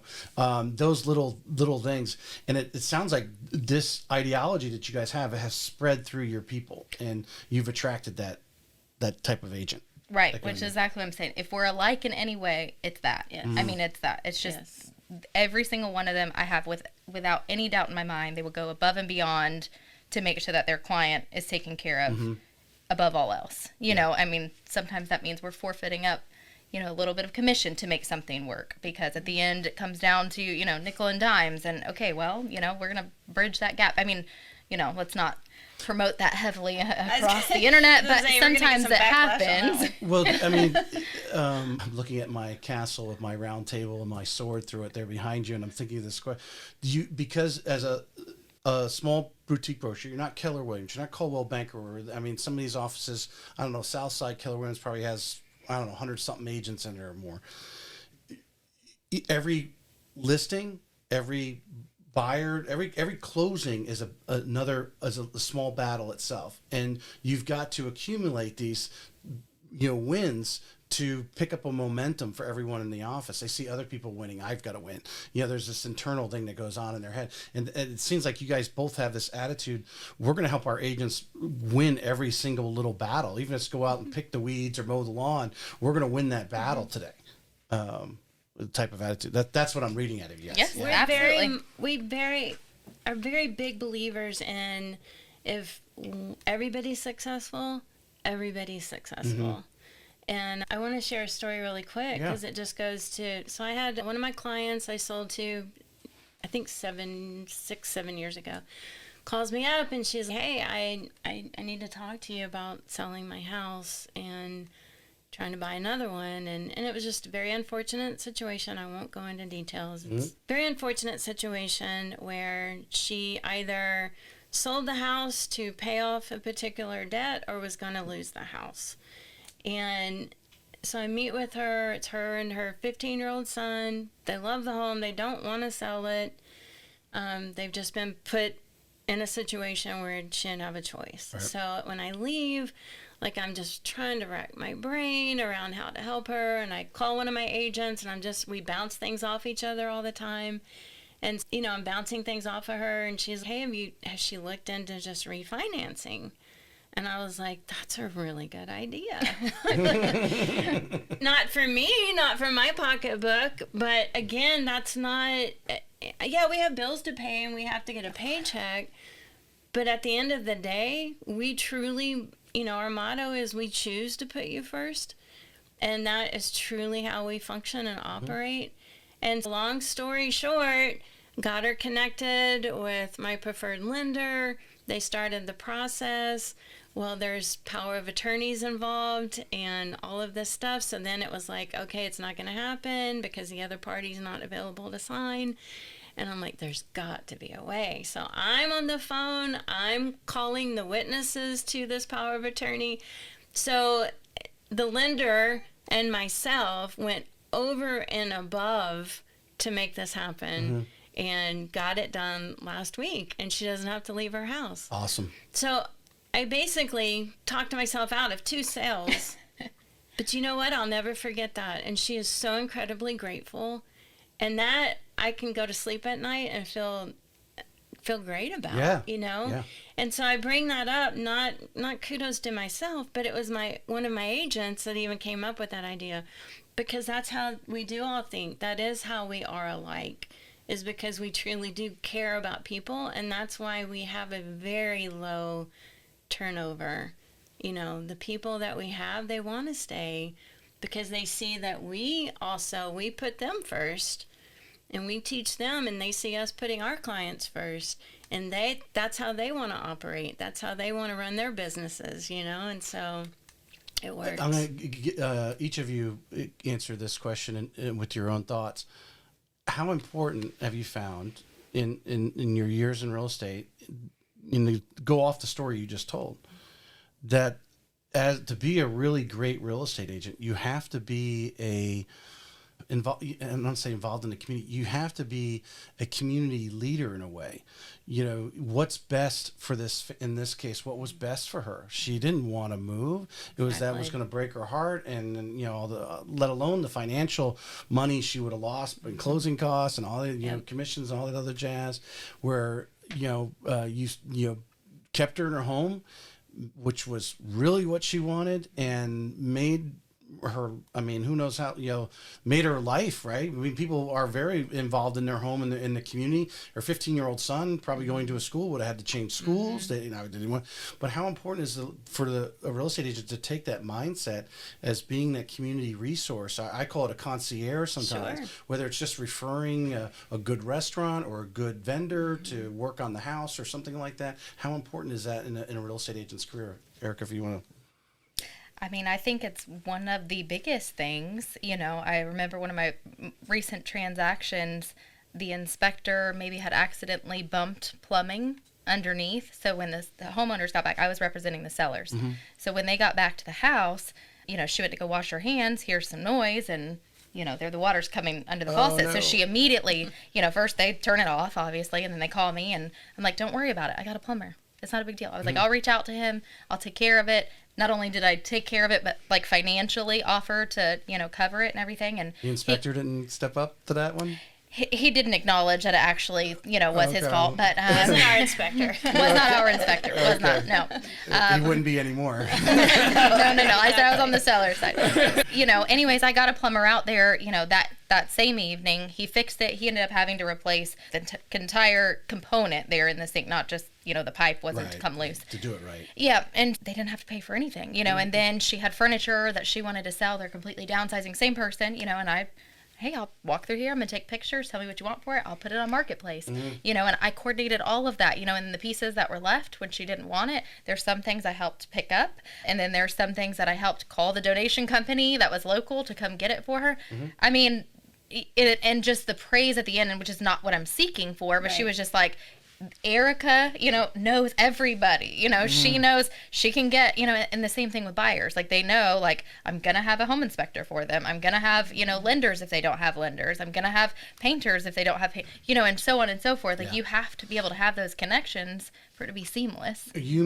Those little things. And it sounds like this ideology that you guys have has spread through your people, and you've attracted that type of agent. Right, which is exactly what I'm saying. If we're alike in any way, it's that. Yes. I mean, it's that. It's just every single one of them I have without any doubt in my mind, they will go above and beyond to make sure that their client is taken care of above all else. I mean, sometimes that means we're forfeiting up, a little bit of commission to make something work, because at the end it comes down to, nickel and dimes, and okay, well, we're going to bridge that gap. I mean, let's not promote that heavily across the internet, but sometimes it happens. Well, I mean, I'm looking at my castle with my round table and my sword through it there behind you, and I'm thinking of this question. Because as a small boutique broker, you're not Keller Williams, you're not Coldwell Banker. I mean, some of these offices, I don't know, Southside Keller Williams probably has, 100-something agents in there or more. Every listing, every buyer, every closing is a small battle itself, and you've got to accumulate these, wins to pick up a momentum for everyone in the office. They see other people winning. I've got to win. There's this internal thing that goes on in their head. And it seems like you guys both have this attitude. We're going to help our agents win every single little battle. Even if it's go out and pick the weeds or mow the lawn, we're going to win that battle today. The type of attitude. That's what I'm reading out of you guys. Yes, We're absolutely. we are very big believers in, if everybody's successful, everybody's successful. And I want to share a story really quick because it just goes to, so I had one of my clients I sold to, I think 7 years ago, calls me up and she's like, hey, I need to talk to you about selling my house and trying to buy another one. And it was just a very unfortunate situation. I won't go into details. It's a very unfortunate situation where she either sold the house to pay off a particular debt or was going to lose the house. And so I meet with her. It's her and her 15-year-old son. They love the home. They don't want to sell it. They've just been put in a situation where she didn't have a choice. Right. So when I leave, I'm just trying to rack my brain around how to help her. And I call one of my agents, and we bounce things off each other all the time. And, I'm bouncing things off of her. And she's like, hey, has she looked into just refinancing? And I was like, that's a really good idea. Not for me, not for my pocketbook. But again, that's not, we have bills to pay and we have to get a paycheck. But at the end of the day, we truly, our motto is we choose to put you first. And that is truly how we function and operate. And long story short, got her connected with my preferred lender. They started the process. Well, there's power of attorneys involved and all of this stuff. So then it was like, okay, it's not going to happen because the other party's not available to sign. And I'm like, there's got to be a way. So I'm on the phone. I'm calling the witnesses to this power of attorney. So the lender and myself went over and above to make this happen and got it done last week. And she doesn't have to leave her house. Awesome. So I basically talked myself out of 2 sales. But you know what? I'll never forget that. And she is so incredibly grateful. And that I can go to sleep at night and feel great about, Yeah. And so I bring that up, not kudos to myself, but it was one of my agents that even came up with that idea, because that's how we do all think. That is how we are alike, is because we truly do care about people, and that's why we have a very low turnover. The people that we have, they want to stay because they see that we put them first. And we teach them, and they see us putting our clients first. And that's how they want to operate. That's how they want to run their businesses, And so it works. I'm going to get each of you answer this question and with your own thoughts. How important have you found in your years in real estate, go off the story you just told, that to be a really great real estate agent, you have to be I'm not saying involved in the community. You have to be a community leader in a way. What's best for this, in this case, what was best for her? She didn't want to move. It was that was going to break her heart. And, let alone the financial money she would have lost in closing costs and all the, commissions and all that other jazz, where, you kept her in her home, which was really what she wanted, and made her, who knows how, made her life, right? People are very involved in their home and in the community. Her 15-year-old son, probably going to a school, would have had to change schools. They didn't want. But how important is for a real estate agent to take that mindset as being that community resource? I call it a concierge sometimes, whether it's just referring a good restaurant or a good vendor to work on the house or something like that. How important is that in a real estate agent's career? Erika, if you want to. I think it's one of the biggest things. I remember one of my recent transactions, the inspector maybe had accidentally bumped plumbing underneath. So when the homeowners got back, I was representing the sellers. So when they got back to the house, she went to go wash her hands, hear some noise, and the water's coming under the Oh, faucet. no. So she immediately, first they turn it off, obviously, and then they call me, and I'm like, don't worry about it. I got a plumber. It's not a big deal. I was like, I'll reach out to him. I'll take care of it. Not only did I take care of it, but like financially offer to, cover it and everything. And The inspector didn't step up to that one? he didn't acknowledge that it actually, was his Okay. fault, but Wasn't our inspector. was not our inspector. Was not. No. He wouldn't be anymore. No. I said I was on the seller side. Anyways, I got a plumber out there, that same evening. He fixed it. He ended up having to replace the entire component there in the sink, not just, the pipe wasn't to come loose. To do it right. Yeah, and they didn't have to pay for anything, and then she had furniture that she wanted to sell. They're completely downsizing. Same person, and hey, I'll walk through here. I'm going to take pictures. Tell me what you want for it. I'll put it on Marketplace. And I coordinated all of that, and the pieces that were left when she didn't want it, there's some things I helped pick up. And then there's some things that I helped call the donation company that was local to come get it for her. I mean, and just the praise at the end, which is not what I'm seeking for, but she was just like, Erika, knows everybody. She knows she can get, and the same thing with buyers. Like, they know, like, I'm going to have a home inspector for them. I'm going to have, lenders if they don't have lenders. I'm going to have painters if they don't have, and so on and so forth. Like, you have to be able to have those connections for it to be seamless. You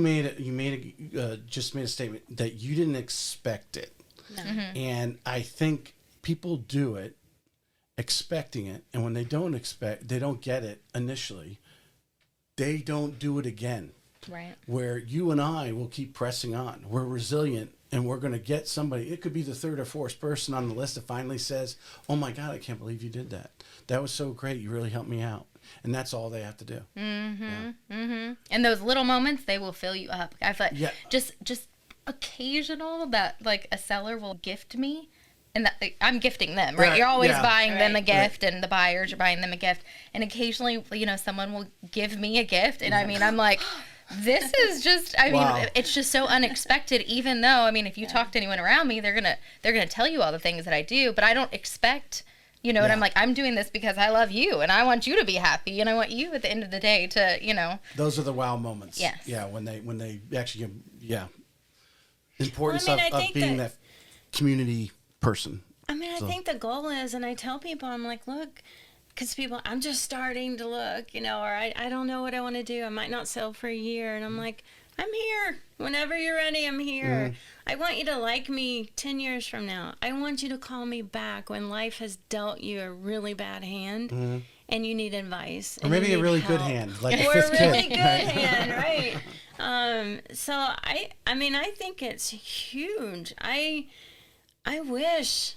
just made a statement that you didn't expect it. No. And I think people do it expecting it. And when they don't get it initially, they don't do it again. Right. Where you and I will keep pressing on. We're resilient, and we're going to get somebody. It could be the third or fourth person on the list that finally says, oh my God, I can't believe you did that. That was so great. You really helped me out. And that's all they have to do. And those little moments, they will fill you up. I thought just occasional that like a seller will gift me. And that, I'm gifting them, right? You're always buying them a gift, and the buyers are buying them a gift. And occasionally, someone will give me a gift, and I'm like, this is just, it's just so unexpected. Even though, if you talk to anyone around me, they're gonna tell you all the things that I do, but I don't expect, and I'm like, I'm doing this because I love you, and I want you to be happy, and I want you at the end of the day to, Those are the wow moments. Yes. Yeah, when they actually, importance of being that community person. I think the goal is, and I tell people, I'm like, look, because people, I'm just starting to look, or I don't know what I want to do. I might not sell for a year. And I'm like, I'm here. Whenever you're ready, I'm here. I want you to like me 10 years from now. I want you to call me back when life has dealt you a really bad hand and you need advice. Or maybe a really good hand, like or a fifth a really kid. good hand, right? So I think it's huge. I wish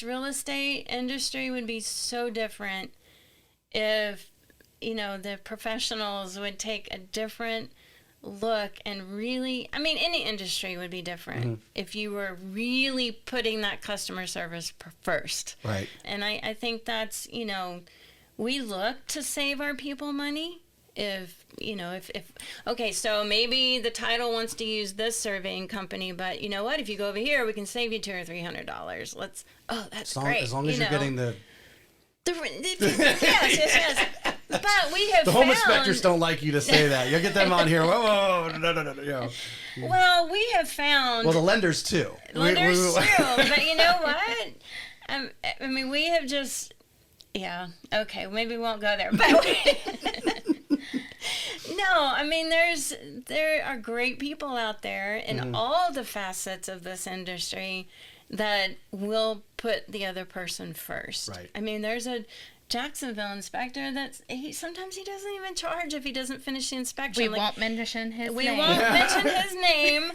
real estate industry would be so different if, the professionals would take a different look and really, any industry would be different if you were really putting that customer service first. Right. And I think that's, we look to save our people money. If okay, so maybe the title wants to use this surveying company, but you know what? If you go over here, we can save you $200 or $300. That's great. As long as you're getting yes. But we have the home inspectors don't like you to say that. You'll get them on here. Whoa, no. Well, we have found. Well, the lenders too. Lenders too. But you know what? We have just. Yeah. Okay. Maybe we won't go there. But no, there are great people out there in all the facets of this industry that will put the other person first. Right. There's a Jacksonville inspector sometimes he doesn't even charge if he doesn't finish the inspection. We won't mention his name. We won't mention his name,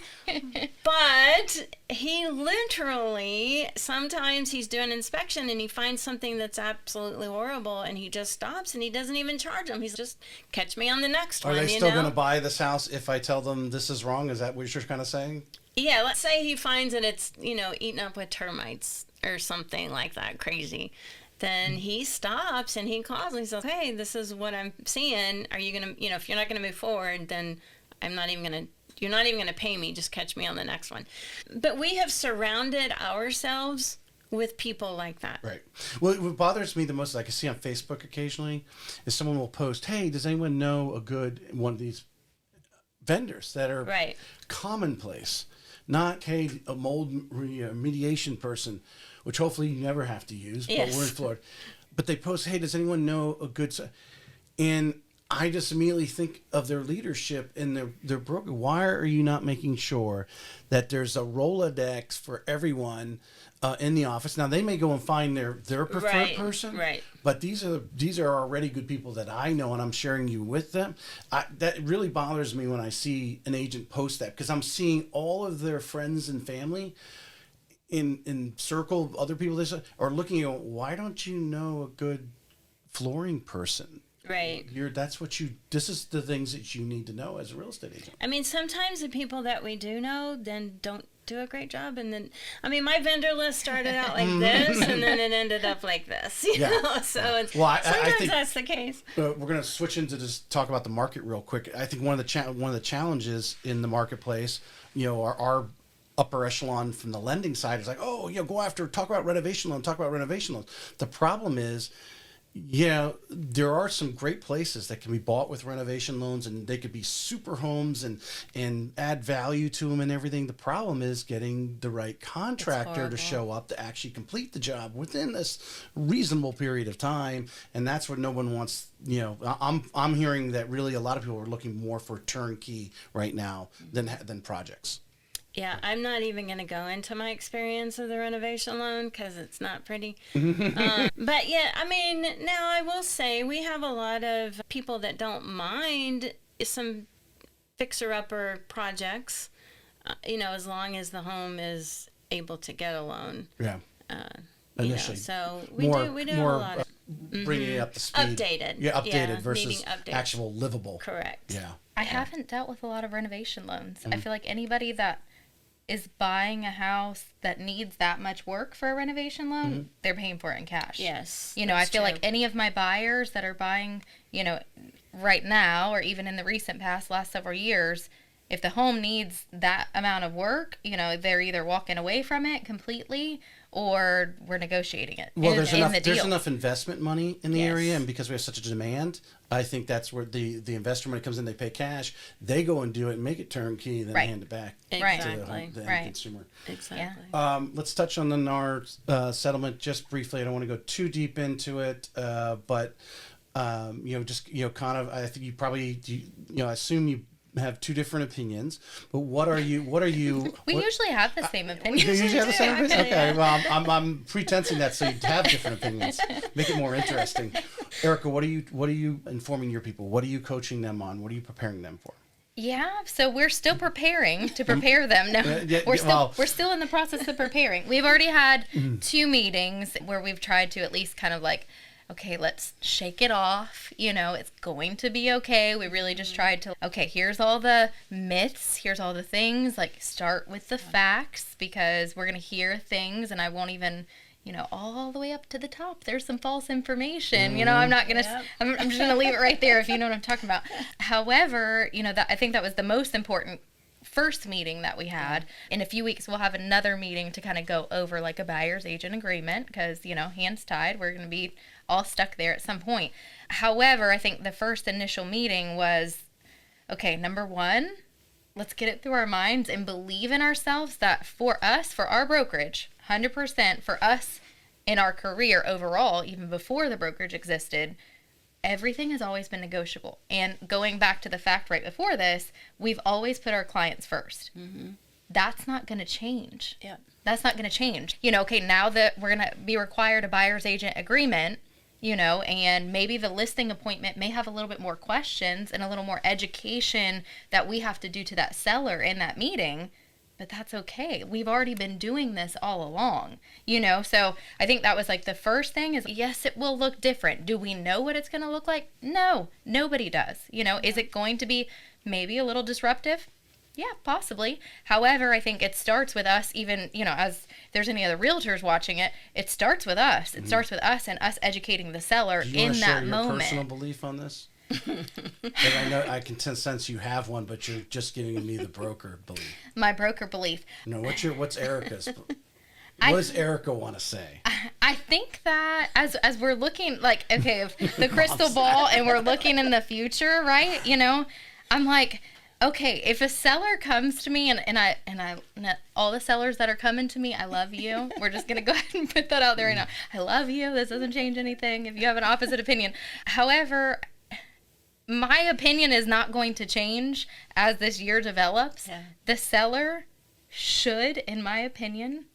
but he literally, sometimes he's doing an inspection and he finds something that's absolutely horrible and he just stops and he doesn't even charge them. He's just, catch me on the next one. Are they still going to buy this house if I tell them this is wrong? Is that what you're kind of saying? Yeah, let's say he finds that it's, eaten up with termites or something like that crazy. Then he stops and he calls and he says, hey, this is what I'm seeing. Are you going to, if you're not going to move forward, then you're not even going to pay me. Just catch me on the next one. But we have surrounded ourselves with people like that. Right. Well, what bothers me the most, like I see on Facebook occasionally, is someone will post, hey, does anyone know a good one of these vendors that are commonplace? not, hey, a mold mediation person, which hopefully you never have to use, but Yes. we're in Florida. But they post, hey, does anyone know a good... And I just immediately think of their leadership and their broker. Why are you not making sure that there's a Rolodex for everyone in the office? Now, they may go and find their preferred person, right. but these are already good people that I know, and I'm sharing you with them. That really bothers me when I see an agent post that, because I'm seeing all of their friends and family in circle of other people that are looking at, why don't you know a good flooring person? Right. This is the things that you need to know as a real estate agent. I mean, sometimes the people that we do know then don't do a great job. And then, I mean, my vendor list started out like this, and then it ended up like this, you know? So it's, sometimes think, that's the case. We're going to switch into just talk about the market real quick. I think one of the challenges in the marketplace, you know, our upper echelon from the lending side is like, oh, you know, talk about renovation loans. The problem is, yeah, there are some great places that can be bought with renovation loans, and they could be super homes and add value to them and everything. The problem is getting the right contractor to show up to actually complete the job within this reasonable period of time, and that's what no one wants. You know, I'm hearing that really a lot of people are looking more for turnkey right now than projects. Yeah, I'm not even going to go into my experience of the renovation loan because it's not pretty. But yeah, I mean, now I will say we have a lot of people that don't mind some fixer-upper projects, you know, as long as the home is able to get a loan. Yeah. Initially. So we do a lot of bringing it up to speed. Updated. Yeah, updated versus updated. actual livable. Correct. Yeah. I haven't dealt with a lot of renovation loans. I feel like anybody that is buying a house that needs that much work for a renovation loan, they're paying for it in cash. Yes. You know, I feel like any of my buyers that are buying, you know, right now or even in the recent past, last several years, if the home needs that amount of work, you know, they're either walking away from it completely or we're negotiating it. Well, there's enough investment money in the area, and because we have such a demand, I think that's where the investor, when it comes in, they pay cash, they go and do it and make it turnkey, and then hand it back to the end consumer. Exactly. Let's touch on our settlement just briefly. I don't want to go too deep into it, but you know, just, you know, kind of, I think you probably, you know, I assume you have two different opinions, but what are you we usually have the same opinion. You usually have the same opinion? Okay, well, I'm pretensing that so you have different opinions. Make it more interesting. Erika, what are you informing your people? What are you coaching them on? What are you preparing them for? Yeah, so we're still preparing to prepare them. No, we're still in the process of preparing. We've already had 2 meetings where we've tried to at least kind of like, okay, let's shake it off. You know, it's going to be okay. We really just tried to, okay, here's all the myths. Here's all the things. Like, start with the facts, because we're going to hear things and I won't even, you know, all the way up to the top. There's some false information. You know, I'm not going to, I'm just going to leave it right there if you know what I'm talking about. However, you know, I think that was the most important first meeting that we had. In a few weeks, we'll have another meeting to kind of go over like a buyer's agent agreement, because, you know, hands tied, we're going to be all stuck there at some point. However, I think the first initial meeting was, okay, number one, let's get it through our minds and believe in ourselves that for us, for our brokerage, 100% for us in our career overall, even before the brokerage existed, everything has always been negotiable. And going back to the fact right before this, we've always put our clients first. That's not going to change. Yeah. That's not going to change. You know, okay, now that we're going to be required a buyer's agent agreement, you know, and maybe the listing appointment may have a little bit more questions and a little more education that we have to do to that seller in that meeting, but that's okay. We've already been doing this all along, you know? So I think that was like the first thing is, yes, it will look different. Do we know what it's going to look like? No, nobody does. You know, is it going to be maybe a little disruptive? Yeah, possibly. However, I think it starts with us, even, you know, as there's any other realtors watching it, it starts with us. It starts with us and us educating the seller in that moment. Do you want to share your personal belief on this? I know I can sense you have one, but you're just giving me the broker belief. My broker belief. No, what's Erika's? What does Erika want to say? I think that as we're looking, like, okay, the crystal ball and we're looking in the future, right? You know, I'm like, Okay, if a seller comes to me and all the sellers that are coming to me, I love you. We're just going to go ahead and put that out there right now. I love you. This doesn't change anything if you have an opposite opinion. However, my opinion is not going to change as this year develops. Yeah. The seller should, in my opinion,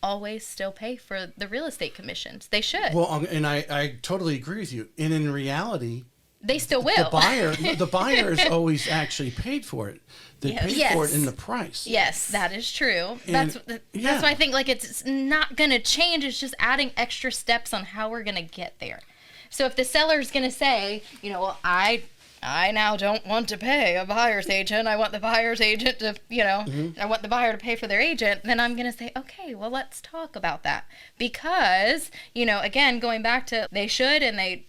always still pay for the real estate commissions. They should. Well, and I totally agree with you. And in reality, they still will. The buyer is always actually paid for it. They pay for it in the price. Yes, that is true. That's why I think like it's not going to change. It's just adding extra steps on how we're going to get there. So if the seller's going to say, well, I now don't want to pay a buyer's agent. I want the buyer's agent to, I want the buyer to pay for their agent. Then I'm going to say, okay, well, let's talk about that. Because, again, going back to they should and they,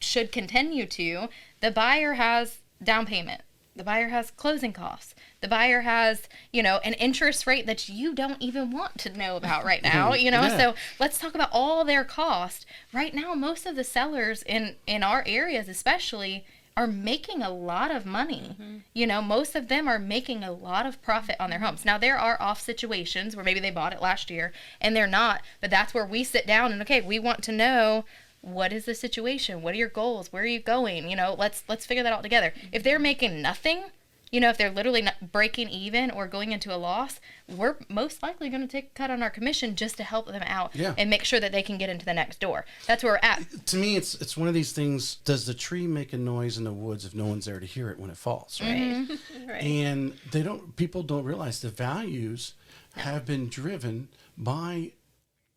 should continue to, the buyer has down payment. The buyer has closing costs. The buyer has, an interest rate that you don't even want to know about right now, So let's talk about all their costs. Right now, most of the sellers in our areas especially are making a lot of money. Mm-hmm. Most of them are making a lot of profit on their homes. Now, there are off situations where maybe they bought it last year and they're not, but that's where we sit down and, okay, we want to know, what is the situation? What are your goals? Where are you going? Let's figure that out together. If they're making nothing, if they're literally not breaking even or going into a loss, we're most likely going to take a cut on our commission just to help them out and make sure that they can get into the next door. That's where we're at. To me, it's one of these things. Does the tree make a noise in the woods if no one's there to hear it when it falls? Right. Mm-hmm. Right. And people don't realize the values have been driven by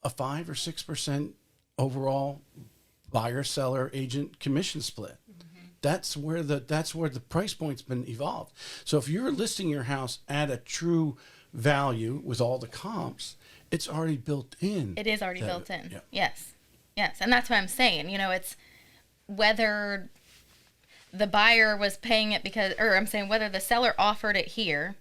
a 5 or 6% overall buyer, seller, agent commission split. Mm-hmm. That's where the price point's been evolved. So if you're listing your house at a true value with all the comps, it's already built in. It is already built in. Yeah. Yes. And that's what I'm saying. It's whether the buyer was paying it whether the seller offered it here,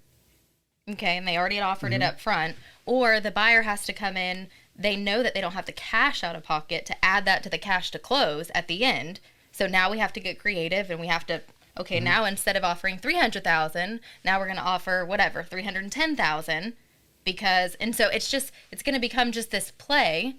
okay, and they already had offered it up front, or the buyer has to come in. They know that they don't have the cash out of pocket to add that to the cash to close at the end. So now we have to get creative and we have to, now instead of offering $300,000, now we're going to offer $310,000 so it's going to become just this play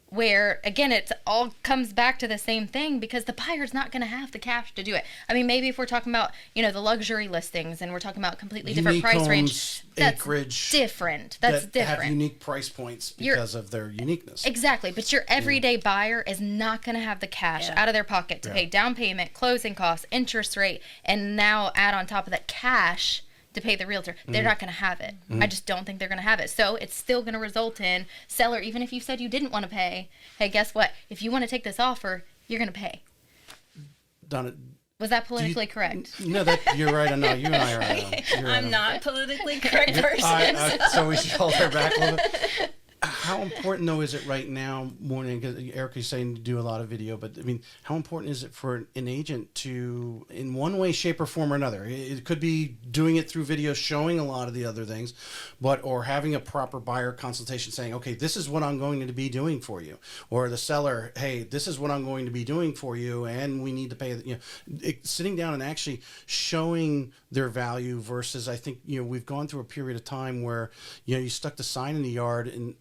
where, again, it all comes back to the same thing because the buyer's not going to have the cash to do it. I mean, maybe if we're talking about, the luxury listings and we're talking about completely different price homes, range, that's acreage, different. That's different. Have unique price points because of their uniqueness. Exactly. But your everyday buyer is not going to have the cash out of their pocket to pay down payment, closing costs, interest rate, and now add on top of that cash to pay the realtor. They're not going to have it. I just don't think they're going to have it. So it's still going to result in seller, even if you said you didn't want to pay, hey, guess what? If you want to take this offer, you're going to pay. Dawna, was that politically correct? No, you're right. No, you and I are right. I'm not politically correct person. So we should hold her back a little bit. How important, though, is it right now, because Erika's saying to do a lot of video, but I mean, how important is it for an agent to, in one way, shape, or form or another? It could be doing it through video, showing a lot of the other things, or having a proper buyer consultation saying, okay, this is what I'm going to be doing for you. Or the seller, hey, this is what I'm going to be doing for you, and we need to pay, sitting down and actually showing their value versus, I think, we've gone through a period of time where, you stuck the sign in the yard and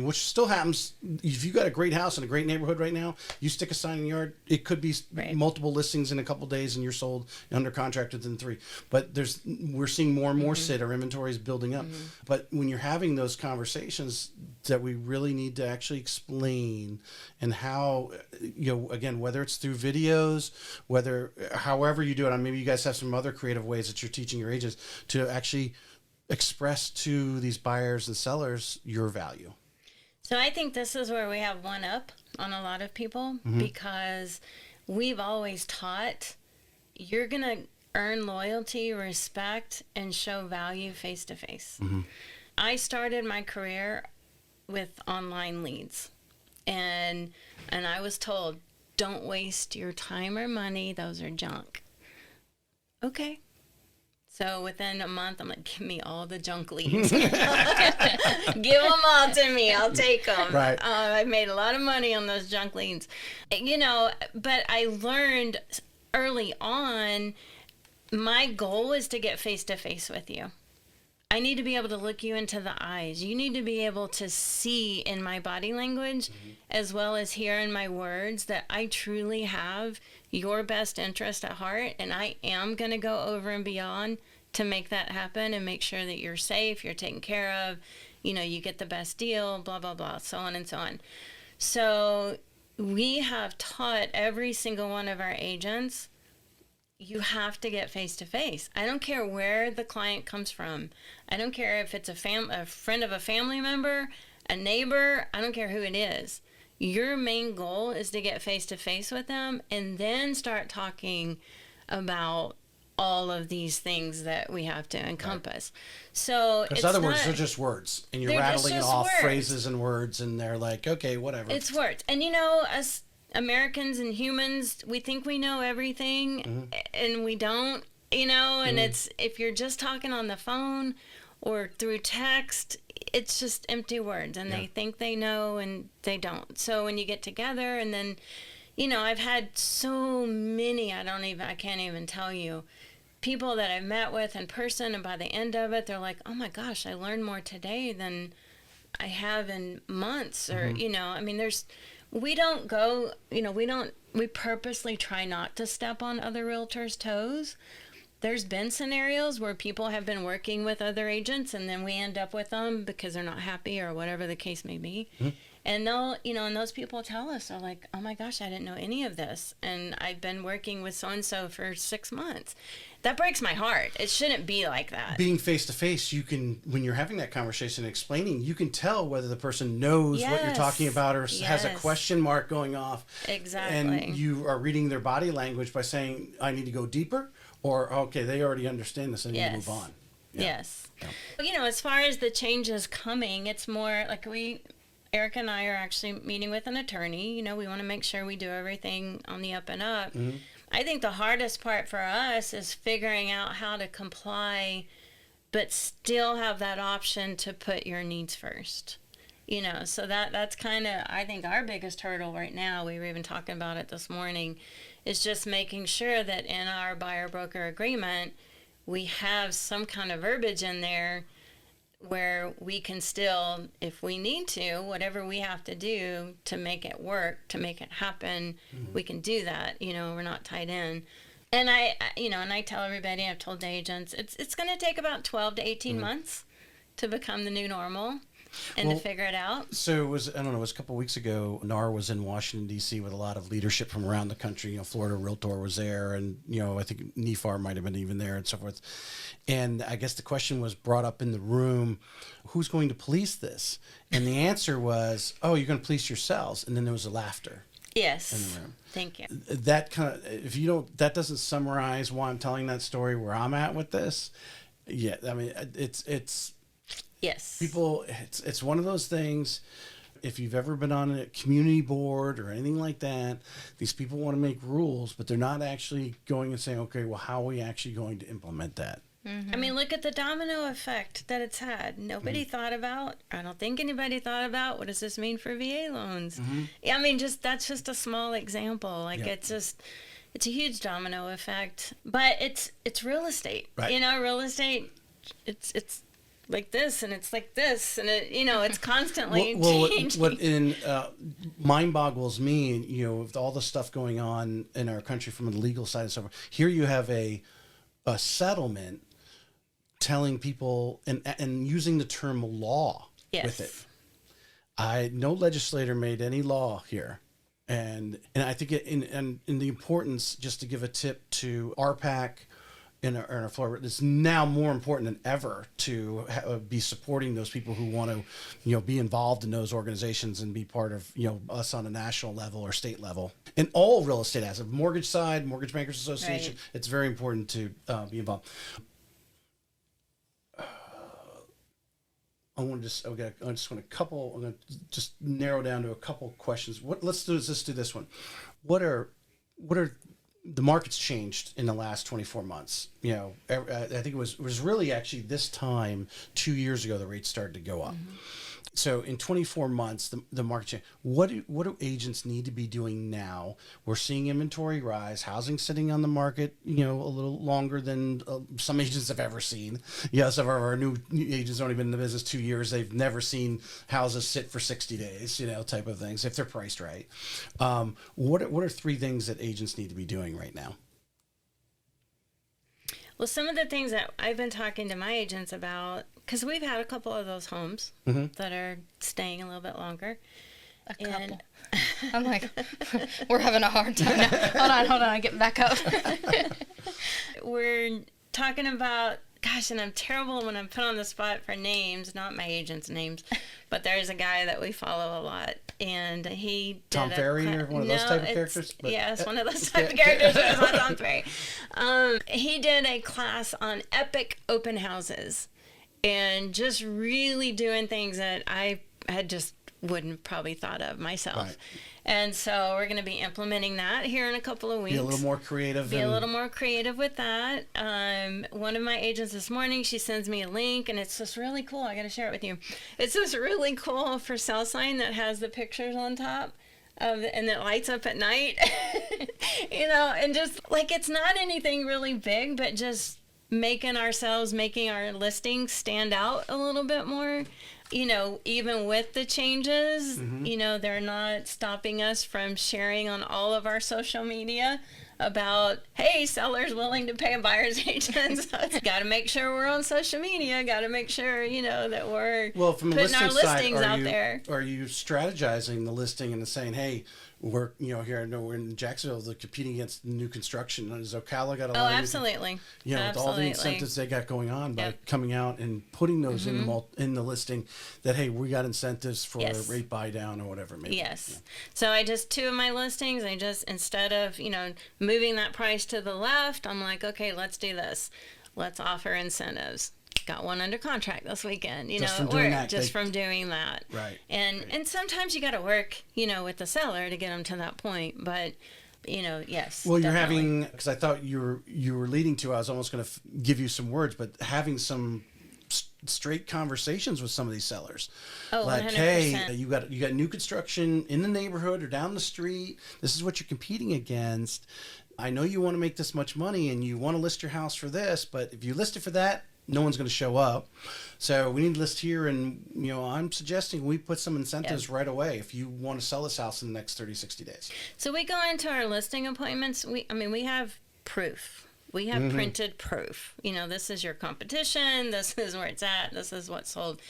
which still happens. If you got a great house in a great neighborhood right now, you stick a sign in the yard, it could be multiple listings in a couple days and you're sold under contract within 3. But we're seeing more and more sit, our inventory is building up. But when you're having those conversations that we really need to actually explain and how, again, whether it's through videos, however you do it, maybe you guys have some other creative ways that you're teaching your agents to actually express to these buyers and sellers your value. So I think this is where we have one up on a lot of people because we've always taught you're going to earn loyalty, respect, and show value face to face. I started my career with online leads and I was told, don't waste your time or money. Those are junk. Okay. So within a month, I'm like, give me all the junk leads. Give them all to me. I'll take them. Right. I made a lot of money on those junk leads. But I learned early on, my goal is to get face to face with you. I need to be able to look you into the eyes. You need to be able to see in my body language, as well as hear in my words, that I truly have your best interest at heart, and I am going to go over and beyond to make that happen and make sure that you're safe, you're taken care of, you get the best deal, blah, blah, blah, so on and so on. So we have taught every single one of our agents, you have to get face to face. I don't care where the client comes from. I don't care if it's a friend of a family member, a neighbor. I don't care who it is. Your main goal is to get face to face with them and then start talking about all of these things that we have to encompass. Right. So because other words, they're just words, and you're rattling off phrases and words, and they're like, okay, whatever. It's words, and us Americans and humans, we think we know everything, and we don't, and it's, if you're just talking on the phone or through text, it's just empty words, and they think they know, and they don't. So when you get together, and then, I've had so many, I can't even tell you, people that I've met with in person, and by the end of it, they're like, oh my gosh, I learned more today than I have in months, or, we don't go, we purposely try not to step on other realtors' toes. There's been scenarios where people have been working with other agents, and then we end up with them because they're not happy or whatever the case may be. And they'll, and those people tell us, they're like, oh my gosh, I didn't know any of this. And I've been working with so-and-so for 6 months. That breaks my heart. It shouldn't be like that. Being face to face, you can, when you're having that conversation and explaining, you can tell whether the person knows what you're talking about or has a question mark going off. Exactly. And you are reading their body language by saying, I need to go deeper, or, okay, they already understand this, I need to move on. Yes. As far as the changes coming, it's more like Erika and I are actually meeting with an attorney. We want to make sure we do everything on the up and up. I think the hardest part for us is figuring out how to comply, but still have that option to put your needs first. So that's kind of, I think, our biggest hurdle right now. We were even talking about it this morning, is just making sure that in our buyer-broker agreement, we have some kind of verbiage in there where we can still, if we need to, whatever we have to do to make it work, to make it happen, we can do that. We're not tied in. And I tell everybody, I've told the agents, it's going to take about 12 to 18 months to become the new normal and to figure it out. So it was a couple of weeks ago, NAR was in Washington, D.C. with a lot of leadership from around the country. Florida Realtor was there, and, I think NEFAR might have been even there and so forth. And I guess the question was brought up in the room, who's going to police this? And the answer was, oh, you're going to police yourselves. And then there was a laughter. Yes. In the room. Thank you. That that doesn't summarize why I'm telling that story, where I'm at with this. Yeah. I mean, it's yes. People, it's one of those things. If you've ever been on a community board or anything like that, these people want to make rules, but they're not actually going and saying, okay, well, how are we actually going to implement that? I mean, look at the domino effect that it's had. Nobody thought about, I don't think anybody thought about, what does this mean for VA loans? I mean, that's just a small example. It's a huge domino effect, but it's real estate. Right. Real estate, it's like this, and it's like this, and it's constantly changing. What mind boggles me, with all the stuff going on in our country from the legal side and so forth. Here you have a settlement telling people and using the term law with it. No legislator made any law here. And I think in the importance, just to give a tip to RPAC in our Florida, it's now more important than ever to be supporting those people who want to, be involved in those organizations and be part of, us on a national level or state level. And all real estate assets, mortgage side, Mortgage Bankers Association, it's very important to be involved. I'm just want to narrow down to a couple questions. Let's do this one. What are the market's changed in the last 24 months? I think it was really actually this time 2 years ago the rates started to go up. So in 24 months, the market change. What do agents need to be doing now? We're seeing inventory rise, housing sitting on the market, a little longer than some agents have ever seen. Some of our new agents have only been in the business 2 years. They've never seen houses sit for 60 days, type of things, if they're priced right. What are 3 things that agents need to be doing right now? Well, some of the things that I've been talking to my agents about, because we've had a couple of those homes that are staying a little bit longer. A couple. I'm like, we're having a hard time now. Hold on, get back up. We're talking about, gosh, and I'm terrible when I'm put on the spot for names, not my agent's names, but there's a guy that we follow a lot, and he did Tom Ferry or one of those type of characters? It's one of those type of characters, but it's not Tom Ferry. He did a class on epic open houses and just really doing things that I had just wouldn't probably thought of myself. Right. And so we're going to be implementing that here in a couple of weeks. Be a little more creative. A little more creative with that. One of my agents this morning, she sends me a link, and it's just really cool. I got to share it with you. It's this really cool for sale sign that has the pictures on top. And it lights up at night. And just like, it's not anything really big, but just making our listings stand out a little bit more. Even with the changes, they're not stopping us from sharing on all of our social media about, hey, sellers willing to pay a buyer's agent. So it's got to make sure we're on social media. Got to make sure, that we're from putting our listings out there. Are you strategizing the listing and saying, hey, we're, here, I know we're in Jacksonville, they're competing against new construction. Has Ocala got a lot absolutely. With all the incentives they got going on by coming out and putting those in the listing that, hey, we got incentives for rate buy down or whatever. Maybe. Yes. Yeah. So I just, 2 of my listings, instead of, moving that price to the left, I'm like, okay, let's do this. Let's offer incentives. Got one under contract this weekend, from doing that. Right. And sometimes you got to work, with the seller to get them to that point. But, yes. Well, you're having, because I thought you were leading to, I was almost going to give you some words, but having some straight conversations with some of these sellers. Oh, like, 100%. hey, you got new construction in the neighborhood or down the street. This is what you're competing against. I know you want to make this much money and you want to list your house for this, but if you list it for that, no one's going to show up. So we need to list here, and I'm suggesting we put some incentives right away if you want to sell this house in the next 30, 60 days. So we go into our listing appointments. We have proof. We have printed proof. This is your competition. This is where it's at. This is what's sold.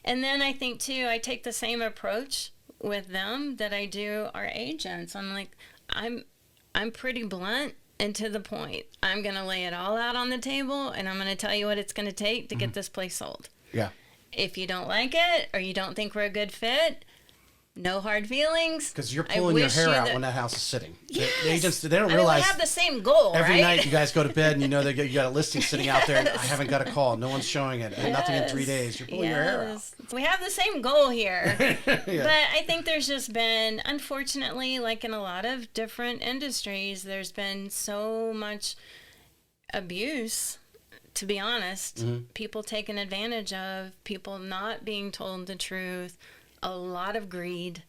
And then I think too, I take the same approach with them that I do our agents. I'm like, I'm pretty blunt and to the point. I'm going to lay it all out on the table, and I'm going to tell you what it's going to take to get this place sold. Yeah. If you don't like it or you don't think we're a good fit, no hard feelings. Because you're pulling your hair out when that house is sitting. Yes. The agents, they don't realize. We have the same goal, every right? night you guys go to bed and you got a listing sitting out there and I haven't got a call. No one's showing it. And nothing in 3 days. You're pulling your hair out. We have the same goal here. Yeah. But I think there's just been, unfortunately, like in a lot of different industries, there's been so much abuse, to be honest. People taken advantage of, people not being told the truth. A lot of greed,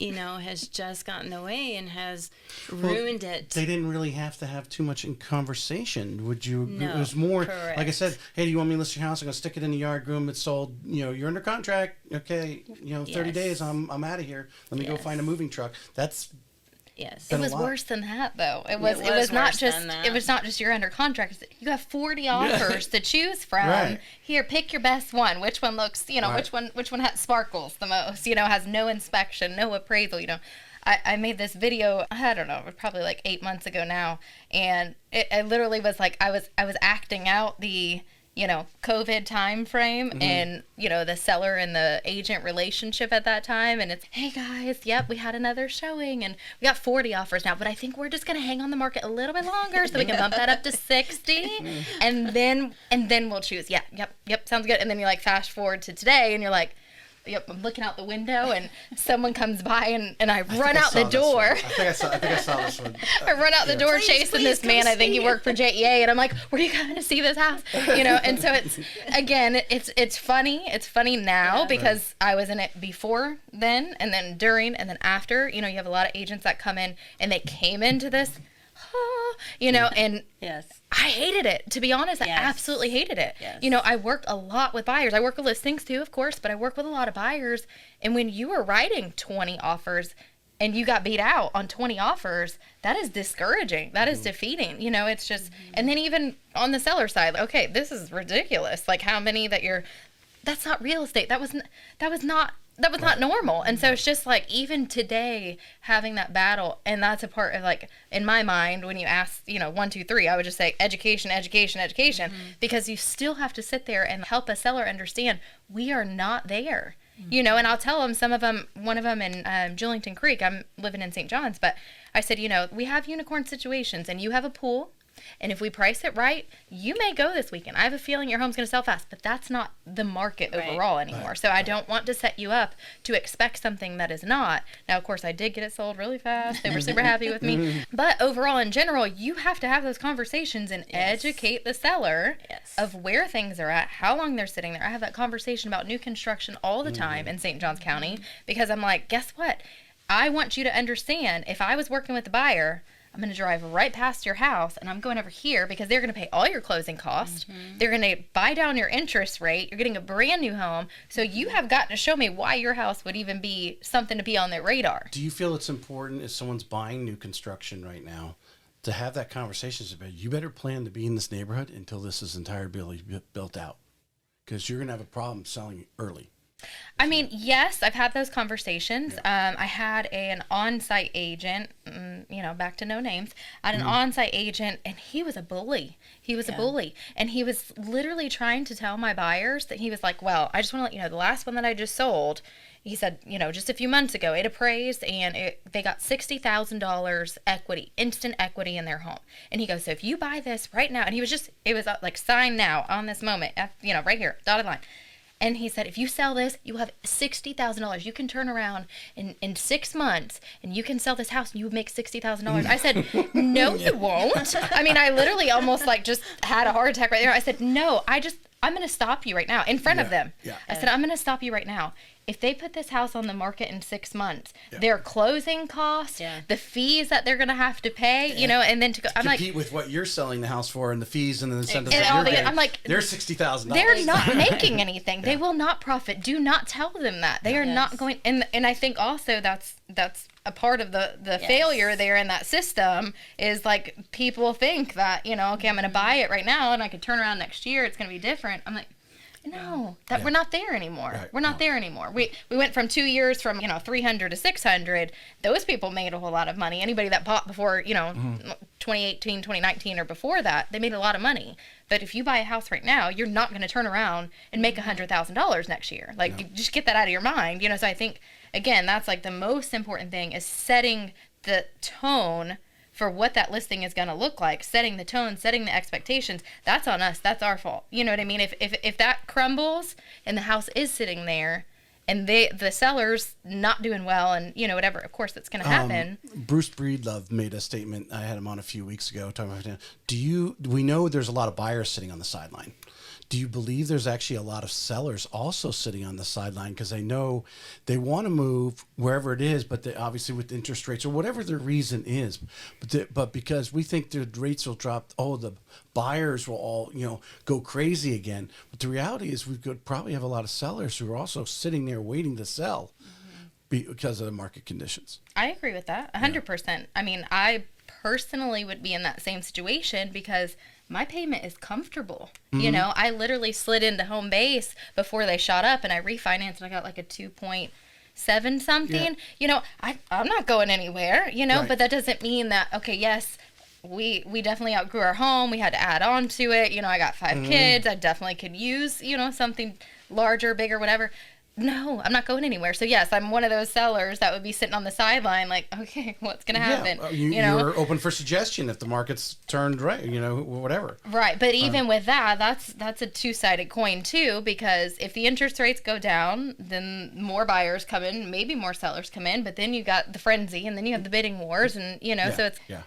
has just gotten away and has ruined it. They didn't really have to have too much in conversation. Would you? No, it was more, correct. like I said, hey, do you want me to list your house? I'm going to stick it in the yard room. It's sold. You're under contract. Okay. 30 days, I'm out of here. Let me go find a moving truck. That's Yes. It was worse than that, though. It was not just you're under contract. You have 40 offers to choose from. Right. Here, pick your best one. Which one looks, Right. which one has sparkles the most, has no inspection, no appraisal, I made this video, I don't know, probably like 8 months ago now, and it literally was like I was acting out the COVID time frame and, the seller and the agent relationship at that time. And it's, hey guys, yep, we had another showing and we got 40 offers now, but I think we're just going to hang on the market a little bit longer so we can bump that up to 60 and then we'll choose. Yeah, yep, sounds good. And then you fast forward to today and you're like, Yep, I'm looking out the window and someone comes by and I run out the door. I think I saw this one. I run out the door chasing this man. I think he it. worked for JEA, and I'm like, "Where are you going to see this house?" And so it's funny. It's funny now because I was in it before then, and then during, and then after. You have a lot of agents that come in and they came into this, and Yes. I hated it. To be honest, I Yes. absolutely hated it. Yes. I work a lot with buyers. I work with listings too, of course, but I work with a lot of buyers. And when you are writing 20 offers and you got beat out on 20 offers, that is discouraging. That is defeating. It's just, and then even on the seller side, okay, this is ridiculous. Like how many that's not real estate. That was not normal. And so it's just like, even today, having that battle, and that's a part of, like, in my mind, when you ask, 1, 2, 3, I would just say education, because you still have to sit there and help a seller understand we are not there. And I'll tell them, one of them in Julington Creek, I'm living in St. John's, but I said, we have unicorn situations and you have a pool. And if we price it right, you may go this weekend. I have a feeling your home's going to sell fast, but that's not the market overall anymore. Right. So I don't want to set you up to expect something that is not. Now, of course, I did get it sold really fast. They were super happy with me. But overall, in general, you have to have those conversations and educate the seller of where things are at, how long they're sitting there. I have that conversation about new construction all the time in St. Johns County because I'm like, guess what? I want you to understand, if I was working with the buyer, I'm going to drive right past your house and I'm going over here because they're going to pay all your closing costs. They're going to buy down your interest rate. You're getting a brand new home. So you have got to show me why your house would even be something to be on their radar. Do you feel it's important if someone's buying new construction right now to have that conversation about, you better plan to be in this neighborhood until this is entirely built out? Because you're going to have a problem selling early. I mean, yes, I've had those conversations. I had an on-site agent, back to no names. I had an on-site agent, and he was a bully. A bully. And he was literally trying to tell my buyers that he was like, well, I just want to let you know, the last one that I just sold, he said, just a few months ago, it appraised, and they got $60,000 equity, instant equity in their home. And he goes, so if you buy this right now, and it was like, sign now on this moment, right here, dotted line. And he said, if you sell this, you will have $60,000. You can turn around in 6 months and you can sell this house and you would make $60,000. I said, no, you won't. I mean, I literally almost just had a heart attack right there. I said, no, I'm going to stop you right now in front of them. Yeah. I said, I'm going to stop you right now. If they put this house on the market in 6 months, their closing costs, the fees that they're going to have to pay, and then I'm like, compete with what you're selling the house for and the fees and the incentives that you're getting. I'm like, they're $60,000. They're not making anything. They will not profit. Do not tell them that. They are not going. And I think also that's a part of the failure there in that system is like people think that, okay, I'm going to buy it right now and I could turn around next year. It's going to be different. I'm like, no, we're not there anymore. Right. We're not there anymore. We went from 2 years from 300 to 600. Those people made a whole lot of money. Anybody that bought before 2018, 2019 or before that, they made a lot of money. But if you buy a house right now, you're not going to turn around and make $100,000 next year. Like just get that out of your mind. So I think again, that's like the most important thing is setting the tone for what that listing is going to look like, setting the tone, setting the expectations. That's on us. That's our fault. You know what I mean? If that crumbles and the house is sitting there and the seller's not doing well and, whatever, of course that's going to happen. Bruce Breedlove made a statement. I had him on a few weeks ago talking about, we know there's a lot of buyers sitting on the sideline. Do you believe there's actually a lot of sellers also sitting on the sideline because they know they want to move wherever it is, but they obviously with interest rates or whatever their reason is, but because we think the rates will drop, the buyers will all go crazy again. But the reality is we could probably have a lot of sellers who are also sitting there waiting to sell because of the market conditions. I agree with that 100%. I mean, I personally would be in that same situation because my payment is comfortable. I literally slid into home base before they shot up and I refinanced and I got like a 2.7 something. I'm not going anywhere, right. But that doesn't mean that, okay, yes, we definitely outgrew our home. We had to add on to it. I got 5 kids. I definitely could use, something larger, bigger, whatever. no, I'm not going anywhere. So yes, I'm one of those sellers that would be sitting on the sideline like, okay, what's going to happen? Yeah, you're open for suggestion if the market's turned right, whatever. Right. But even with that, that's a two-sided coin too, because if the interest rates go down, then more buyers come in, maybe more sellers come in, but then you got the frenzy and then you have the bidding wars and, so it's. Yeah.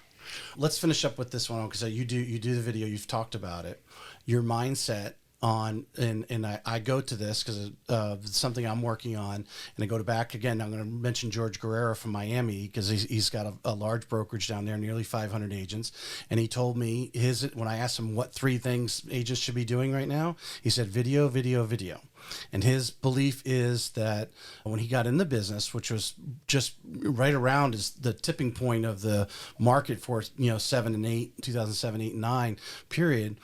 Let's finish up with this one because you do the video, you've talked about it, your mindset on, and I go to this because it's something I'm working on, and I go back again. I'm going to mention George Guerrero from Miami because he's got a large brokerage down there, nearly 500 agents, and he told me when I asked him what 3 things agents should be doing right now, he said video, video, video. And his belief is that when he got in the business, which was just right around the tipping point of the market for 2007, 8, and 9 period,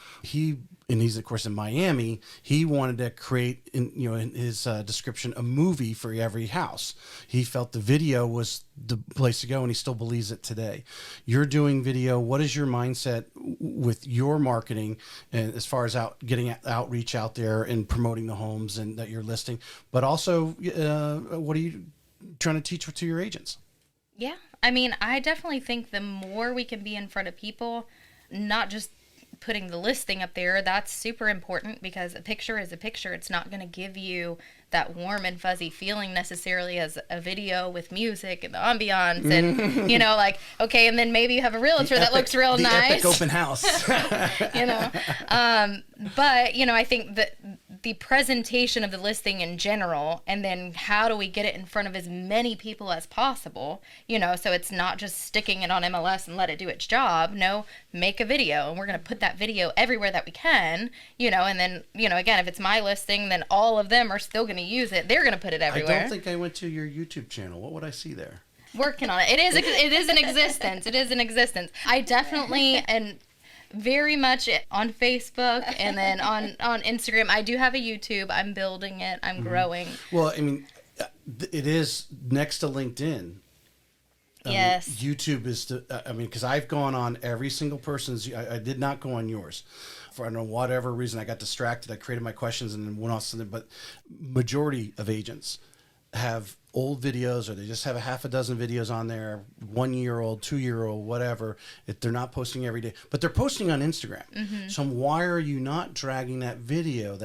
and he's of course in Miami, he wanted to create in his description a movie for every house. He felt the video was the place to go, and he still believes it today. You're doing video. What is your mindset with your marketing and as far as getting outreach out there and promoting the homes and that you're listing, but also what are you trying to teach to your agents? Yeah, I mean, I definitely think the more we can be in front of people, not just putting the listing up there, that's super important because a picture is a picture. It's not going to give you that warm and fuzzy feeling necessarily as a video with music and the ambiance and okay, and then maybe you have a realtor that looks real nice. Epic open house. But I think that the presentation of the listing in general, and then how do we get it in front of as many people as possible, so it's not just sticking it on MLS and let it do its job. No, make a video, and we're going to put that video everywhere that we can, and then, again, if it's my listing, then all of them are still going to use it. They're going to put it everywhere. I don't think I went to your YouTube channel. What would I see there? Working on it. It is an existence. It is an existence. I definitely, and very much on Facebook and then on Instagram. I do have a YouTube. I'm building it. I'm growing. Well, I mean, it is next to LinkedIn. Yes. YouTube is because I've gone on every single person's. I did not go on yours. For I don't know whatever reason, I got distracted. I created my questions and then went off something. But majority of agents have old videos, or they just have a half a dozen videos on there, 1-year-old, 2-year-old, whatever. If they're not posting every day, but they're posting on Instagram. Mm-hmm. So why are you not dragging that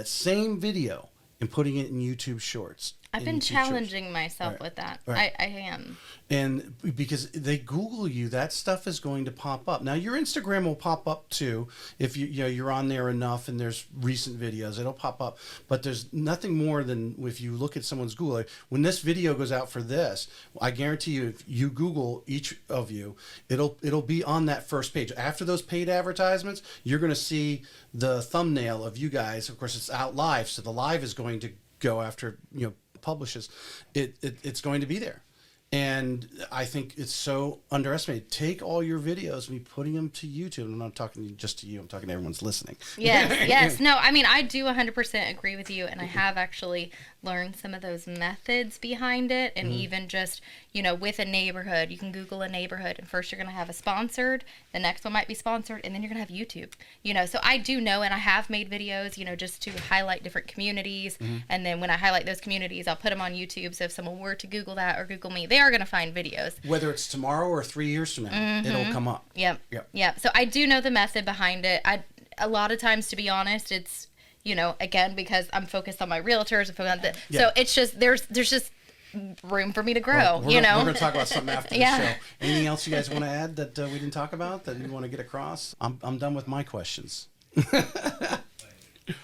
same video, and putting it in YouTube Shorts? I've been challenging myself with that. Right. I am. And because they Google you, that stuff is going to pop up. Now your Instagram will pop up too if you're on there enough and there's recent videos, it'll pop up. But there's nothing more than if you look at someone's Google. Like, when this video goes out for this, I guarantee you, if you Google each of you, it'll be on that first page. After those paid advertisements, you're going to see the thumbnail of you guys. Of course, it's out live, so the live is going to go after publishes. It's going to be there. And I think it's so underestimated. Take all your videos and be putting them to YouTube. And I'm not talking just to you. I'm talking to everyone's listening. Yes. No, I mean, I do 100% agree with you. And I have actually learned some of those methods behind it. And even just, with a neighborhood, you can Google a neighborhood. And first you're going to have a sponsored. The next one might be sponsored. And then you're going to have YouTube. So I do know, and I have made videos, just to highlight different communities. And then when I highlight those communities, I'll put them on YouTube. So if someone were to Google that or Google me, they are going to find videos. Whether it's tomorrow or 3 years from now, it'll come up. Yep. So I do know the method behind it. A lot of times, to be honest, it's, again, because I'm focused on my realtors. So it's just, there's just room for me to grow, We're going to talk about something after the show. Anything else you guys want to add that we didn't talk about that you want to get across? I'm done with my questions.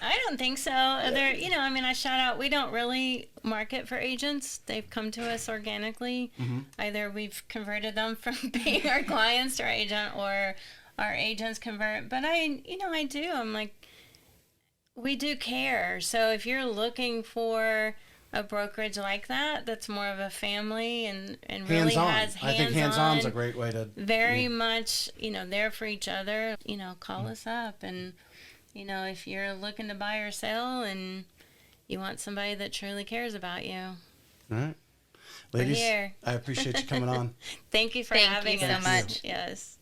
I don't think so. I shout out, we don't really market for agents. They've come to us organically. Either we've converted them from being our clients to our agent, or our agents convert. But I do. I'm like, we do care. So if you're looking for a brokerage like that, that's more of a family and really has hands-on. I think hands-on's a great way to... Very much, there for each other. Call us up. And, if you're looking to buy or sell and you want somebody that truly cares about you. All right. Ladies, I appreciate you coming on. Thank you for having us. Thank you so much. Yes.